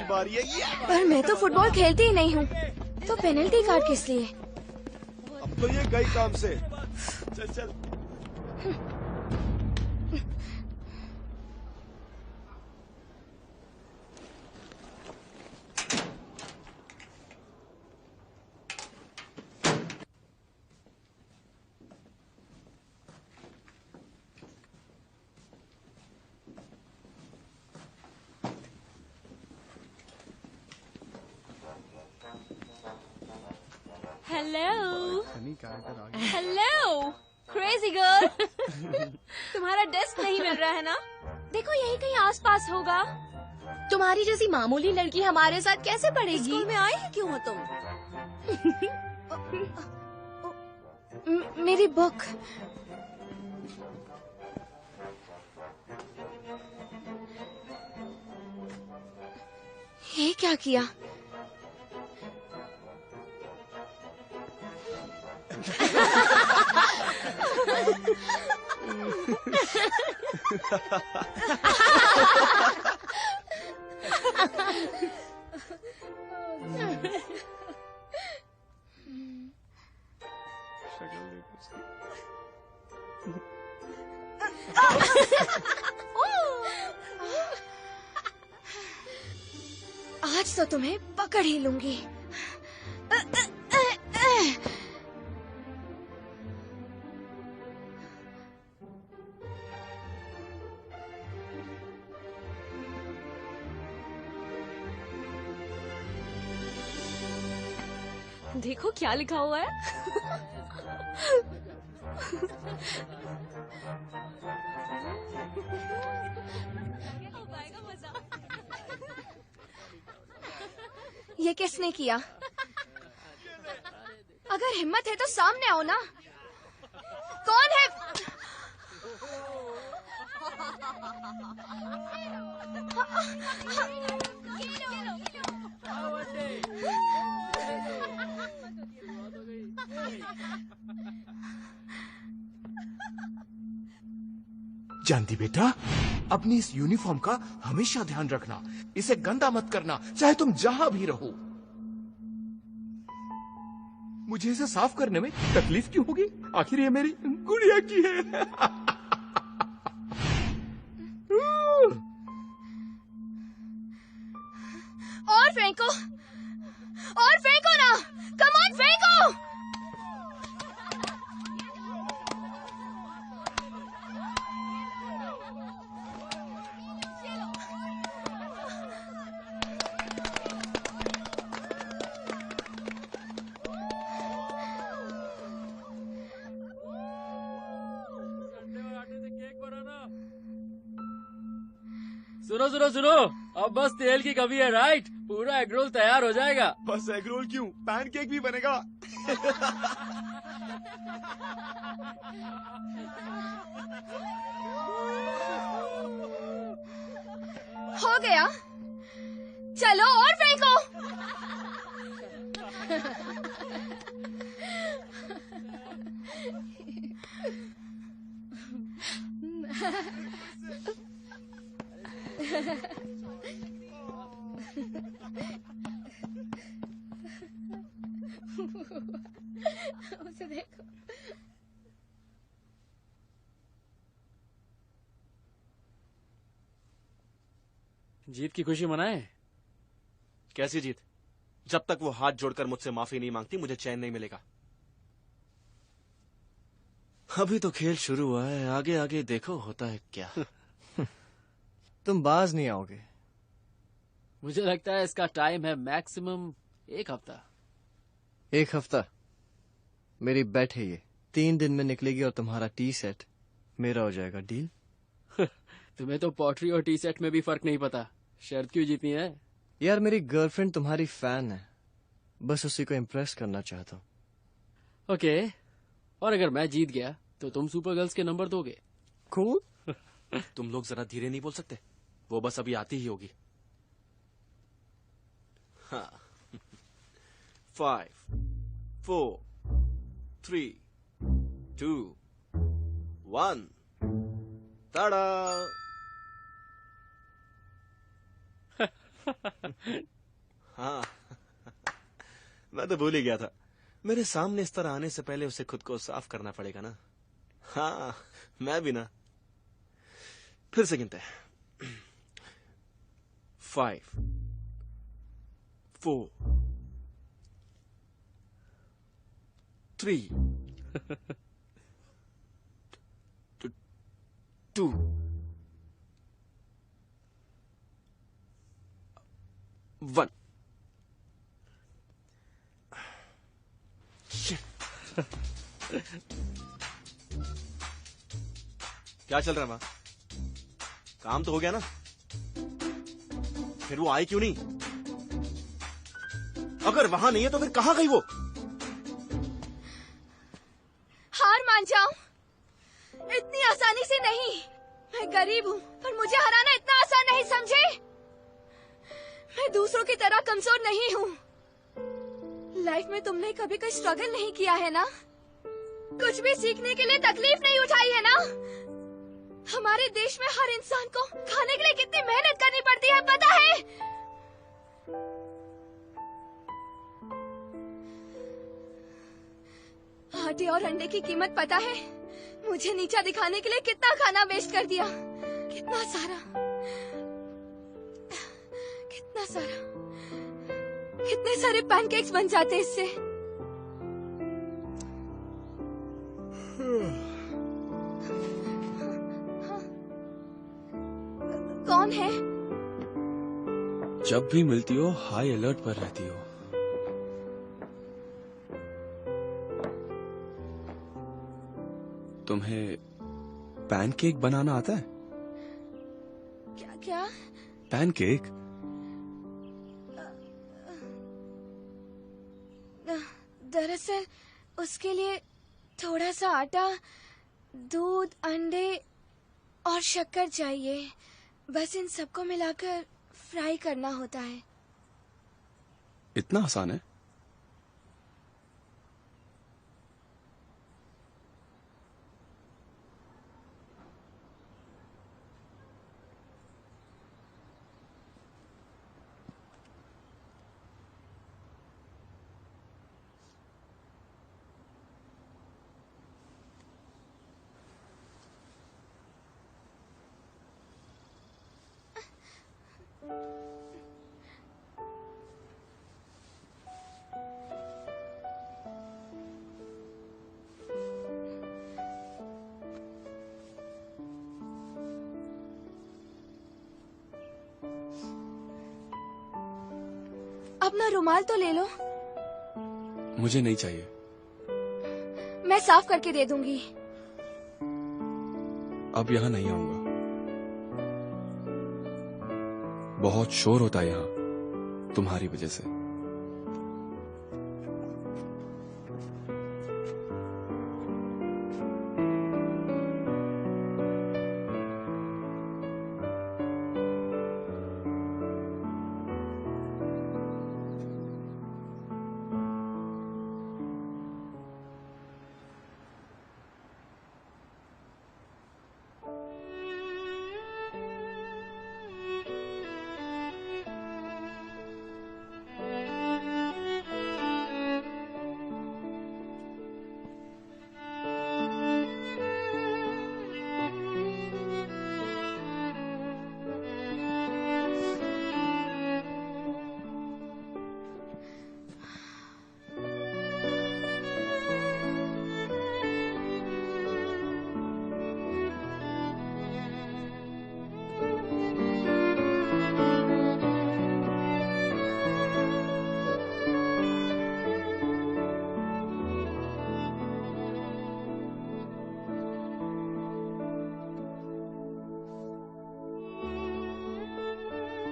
बारी है ये। पर मैं तो फुटबॉल खेलती ही नहीं हूँ, तो पेनल्टी कार्ड किस लिए? अब तो ये गई काम से। चल चल। Hello hello crazy girl. तुम्हारा डेस्क नहीं मिल रहा है ना? देखो यही कहीं आसपास होगा। तुम्हारी जैसी मामूली लड़की हमारे साथ कैसे पढ़ेगी? स्कूल में आई ही क्यों हो तुम? मेरी बुक। ये क्या किया? आज तो तुम्हें पकड़ ही लूंगी। देखो क्या लिखा हुआ है। ये किसने किया? अगर हिम्मत है तो सामने आओ ना। कौन है? जानती बेटा, अपनी इस यूनिफॉर्म का हमेशा ध्यान रखना। इसे गंदा मत करना, चाहे तुम जहां भी रहो। मुझे इसे साफ करने में तकलीफ क्यों होगी? आखिर ये मेरी गुड़िया की है। और फेंको, और फेंको ना। कम ऑन, फेंको। सुनो सुनो सुनो, अब बस तेल की कमी है, राइट? पूरा एग रोल तैयार हो जाएगा। बस एग रोल क्यों, पैनकेक भी बनेगा। हो गया, चलो और फेंको। उसे देखो। जीत की खुशी मनाए। कैसी जीत? जब तक वो हाथ जोड़कर मुझसे माफी नहीं मांगती, मुझे चैन नहीं मिलेगा। अभी तो खेल शुरू हुआ है, आगे आगे देखो होता है क्या। तुम बाज नहीं आओगे। मुझे लगता है इसका टाइम है मैक्सिमम 1 हफ्ता। 1 हफ्ता? मेरी बेट है ये 3 दिन में निकलेगी और तुम्हारा टी सेट मेरा हो जाएगा। डील? तुम्हें तो पॉटरी और टी सेट में भी फर्क नहीं पता। शर्त क्यों जीतनी है? यार मेरी गर्लफ्रेंड तुम्हारी फैन है, बस उसी को इम्प्रेस करना चाहता हूँ। ओके, और अगर मैं जीत गया तो तुम सुपर गर्ल्स के नंबर दोगे? कूल। तुम लोग जरा धीरे नहीं बोल सकते? वो बस अभी आती ही होगी। हाँ। 5 4 3 2 1 ताड़ा। हाँ, मैं तो भूल ही गया था। मेरे सामने इस तरह आने से पहले उसे खुद को साफ करना पड़ेगा ना। हाँ, मैं भी ना। फिर से गिनते हैं। 5 4 3 2 1। क्या चल रहा है मां? काम तो हो गया ना? फिर वो आई क्यों नहीं? अगर वहां नहीं है तो फिर कहां गई वो? हार मान जाओ, इतनी आसानी से नहीं। मैं गरीब हूँ, पर मुझे हराना इतना आसान नहीं, समझे? मैं दूसरों की तरह कमजोर नहीं हूँ। लाइफ में तुमने कभी कोई स्ट्रगल नहीं किया है ना? कुछ भी सीखने के लिए तकलीफ नहीं उठाई है ना? हमारे देश में हर इंसान को खाने के लिए कितनी मेहनत करनी पड़ती है, पता है? आटे और अंडे की कीमत पता है? मुझे नीचा दिखाने के लिए कितना खाना वेस्ट कर दिया। कितना सारा, कितना सारा, कितने सारे पैनकेक्स बन जाते इससे। कौन है? जब भी मिलती हो हाई अलर्ट पर रहती हो। तुम्हें पैनकेक बनाना आता है? क्या क्या? पैनकेक? दरअसल उसके लिए थोड़ा सा आटा, दूध, अंडे और शक्कर चाहिए। बस इन सबको मिलाकर फ्राई करना होता है। इतना आसान है? अपना रुमाल तो ले लो। मुझे नहीं चाहिए। मैं साफ करके दे दूंगी। अब यहाँ नहीं आऊंगा। बहुत शोर होता है यहाँ तुम्हारी वजह से।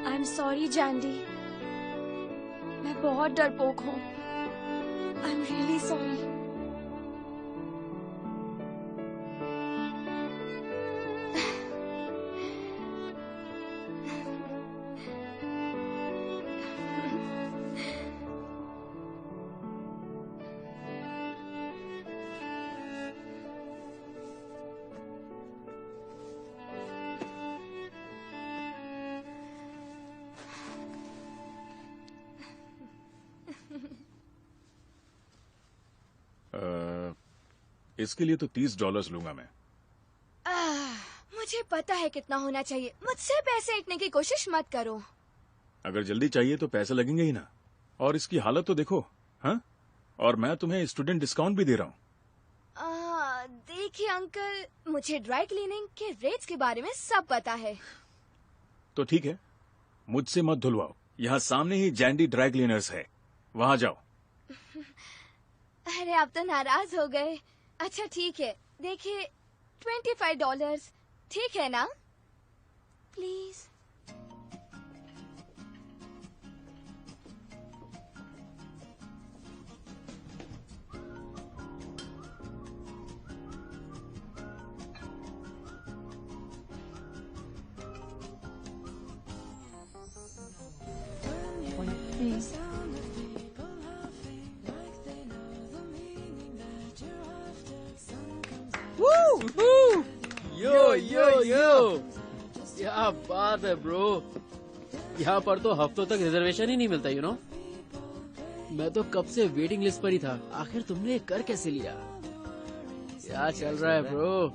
आई एम सॉरी जैंडी, मैं बहुत डरपोक हूँ। आई एम रियली सॉरी। इसके लिए तो $30 लूंगा मैं। मुझे पता है कितना होना चाहिए। मुझसे पैसे इतने की कोशिश मत करो। अगर जल्दी चाहिए तो पैसे लगेंगे ही ना। और इसकी हालत तो देखो। हाँ, और मैं तुम्हें स्टूडेंट डिस्काउंट भी दे रहा हूँ। देखिए अंकल, मुझे ड्राई क्लीनिंग के रेट्स के बारे में सब पता है। तो ठीक है, मुझसे मत धुलवाओ। यहाँ सामने ही जैंडी ड्राई क्लीनर्स है, वहाँ जाओ। अरे आप तो नाराज हो गए। अच्छा ठीक है, देखिए $25 ठीक है ना? प्लीज। यो यो यो, क्या बात है ब्रो। यहाँ पर तो हफ्तों तक रिजर्वेशन ही नहीं मिलता, यू नो। मैं तो कब से वेटिंग लिस्ट पर ही था। आखिर तुमने ये कर कैसे लिया? क्या चल रहा है bro?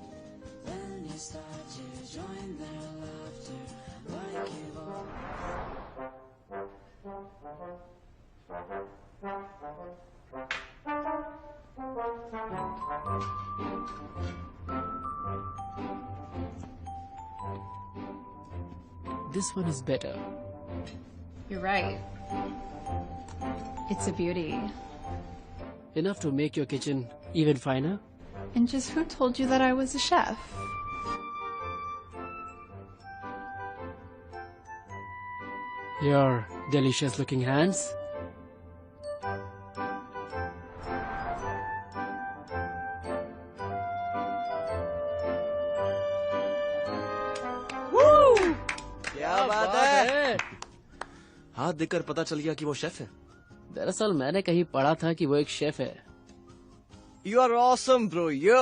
This one is better. You're right. It's a beauty. Enough to make your kitchen even finer? And just who told you that I was a chef? Your delicious looking hands. क्या बात है? हाथ देखकर पता चल गया कि वो शेफ है। दरअसल मैंने कहीं पढ़ा था कि वो एक शेफ है। You are awesome, bro. Yo.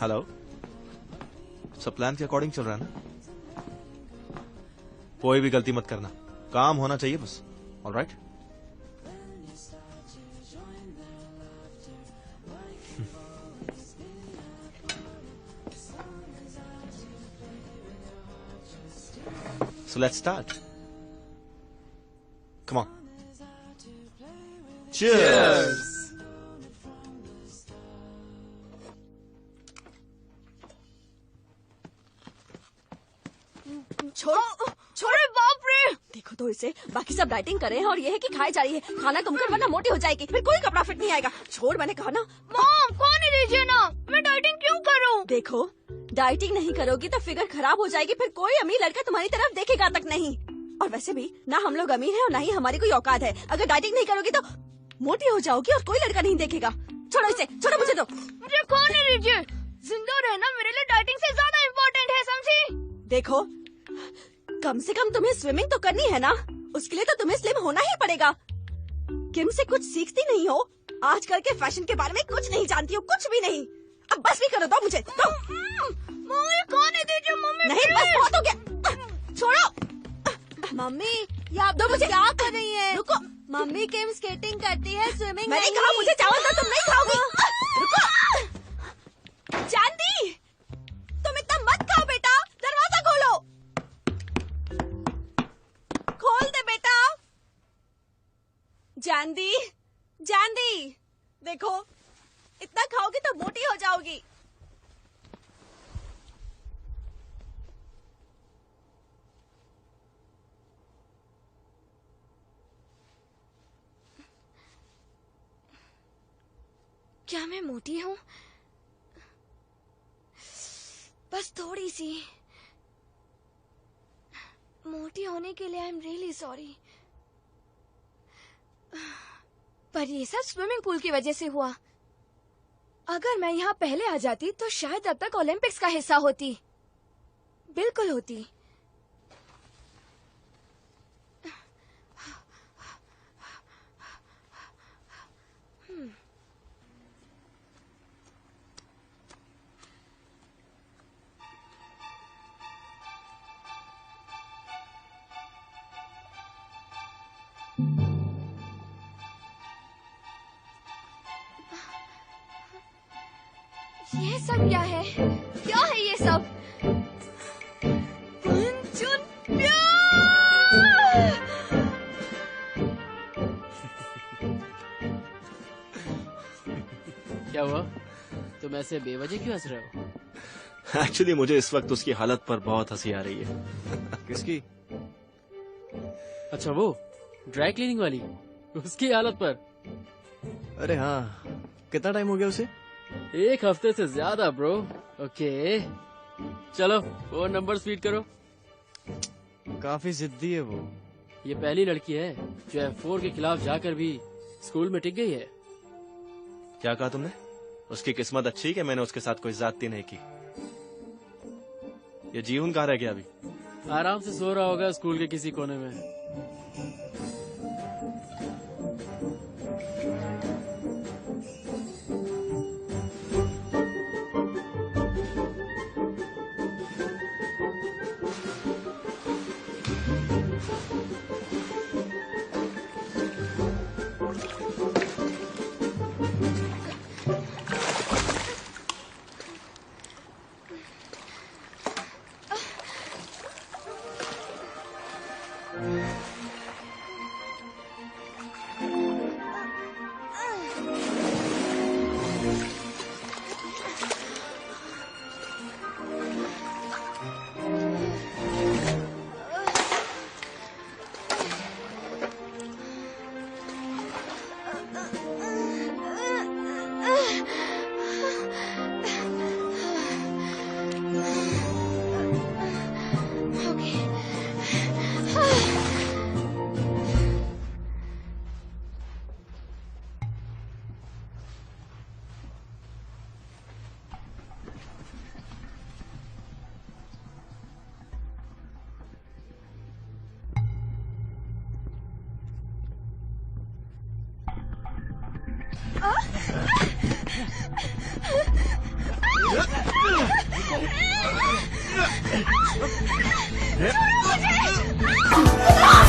Hello, सब प्लान के अकॉर्डिंग चल रहा है ना? कोई भी गलती मत करना, काम होना चाहिए बस। Alright? So let's start. Come on. Cheers. छोड़ो बाप रे। देखो तो इसे, बाकी सब डाइटिंग कर रहे हैं और ये है कि खाई जा रही है। खाना कम कर वरना मोटी हो जाएगी, फिर कोई कपड़ा फिट नहीं आएगा। छोड़, मैंने कहा ना। मॉम खाने दीजिए ना, मैं डाइटिंग क्यों करूं? देखो, डाइटिंग नहीं करोगी तो फिगर खराब हो जाएगी, फिर कोई अमीर लड़का तुम्हारी तरफ देखेगा तक नहीं। और वैसे भी ना हम लोग अमीर हैं और ना ही हमारी कोई औकात है। अगर डाइटिंग नहीं करोगी तो मोटी हो जाओगी और कोई लड़का नहीं देखेगा। छोड़ो इसे, छोड़ो, मुझे दो। मुझे खाने दीजिए। जिंदा रहना मेरे लिए डाइटिंग से ज्यादा इम्पोर्टेंट है, समझी? देखो, कम से कम तुम्हें स्विमिंग तो करनी है ना, उसके लिए तो तुम्हें स्लिम होना ही पड़ेगा। किम से कुछ सीखती नहीं हो? आजकल के फैशन के बारे में कुछ नहीं जानती हो, कुछ भी नहीं। अब बस भी करो, दो मुझे, दो। मम्मी खाने दीजिए मम्मी। नहीं, बस बहुत हो गया, छोड़ो। मम्मी, ये आप दो मुझे। क्या कर रही है? रुको। मम्मी किम स्केटिंग करती है, स्विमिंग मैंने कहा मुझे चावल दो, तुम नहीं खाओगी। रुको। चांदी, तुम इतना मत खाओ बेटा, दरवाजा खोलो। खोल दे बेटा। जानदी, जानदी, देखो इतना खाओगी तो मोटी हो जाओगी। क्या मैं मोटी हूँ? बस थोड़ी सी। मोटी होने के लिए आई एम रियली सॉरी। पर ये सब स्विमिंग पूल की वजह से हुआ। अगर मैं यहाँ पहले आ जाती तो शायद अब तक ओलंपिक्स का हिस्सा होती। बिल्कुल होती। ये सब क्या है? क्या है ये सब? पंचुन प्यार! क्या हुआ? तुम ऐसे बेवजह क्यों हंस रहे हो? एक्चुअली मुझे इस वक्त उसकी हालत पर बहुत हंसी आ रही है। किसकी? अच्छा वो ड्राई क्लीनिंग वाली, उसकी हालत पर। अरे हाँ, कितना टाइम हो गया उसे? 1 हफ्ते से ज्यादा ब्रो। ओके चलो वो नंबर फीड करो। काफी जिद्दी है वो। ये पहली लड़की है जो F4 के खिलाफ जाकर भी स्कूल में टिक गई है। क्या कहा तुमने? उसकी किस्मत अच्छी कि मैंने उसके साथ कोई ज्यादती नहीं की। ये जीवन कहाँ रह गया अभी? आराम से सो रहा होगा स्कूल के किसी कोने में।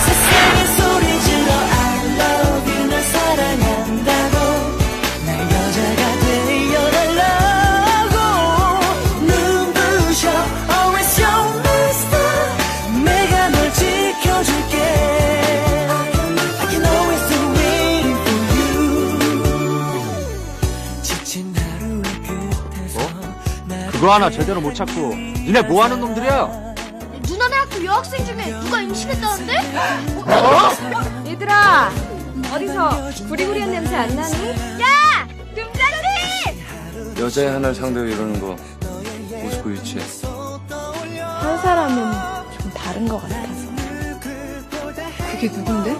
세상에 소리 질러 I love you 날 사랑한다고 날 여자가 되어달라고 눈부셔 always show me star 내가 널 지켜줄게 I can always do waiting for you 지친 하루의 끝에서 그거 하나 제대로 못 찾고 니네 뭐 하는 놈들이야? 누나네 학교 여학생 중에 누가 임신했다는데? 얘들아, 어디서 구리구리한 냄새 안 나니? 야! 금자씨! 여자애 하나를 상대로 이러는 거 모스코 유치해. 한 사람은 좀 다른 것 같아서. 그게 누군데?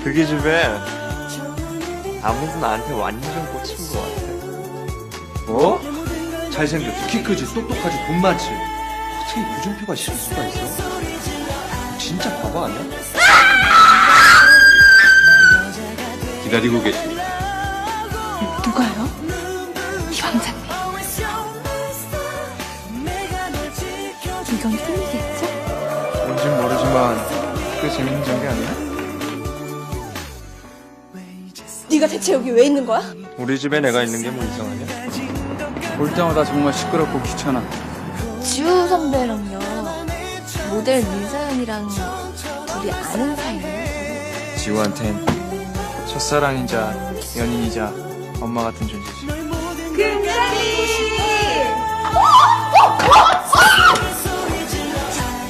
그게 집에 아무도 나한테 완전 꽂힌 것 같아. 뭐? 잘생겼지, 키 크지, 똑똑하지, 돈 많지. 어떻게 유준표가 싫을 수가 있어? 진짜 바보 아니야? 기다리고 계십니다. 누가요? 이 왕자님. 이건 꿈이겠죠? 뭔진 모르지만 꽤 재밌는 전개 아니야? 네가 대체 여기 왜 있는 거야? 우리 집에 내가 있는 게 뭐 이상하냐? 볼 때마다 정말 시끄럽고 귀찮아. 지우 선배랑요. 모델 민사연이랑 둘이 아는 사이예요. 지우한텐 첫사랑이자 연인이자 엄마 같은 존재지.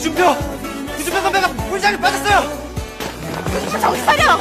준표! 유준표 선배가 불장에 빠졌어요! 정신 차려!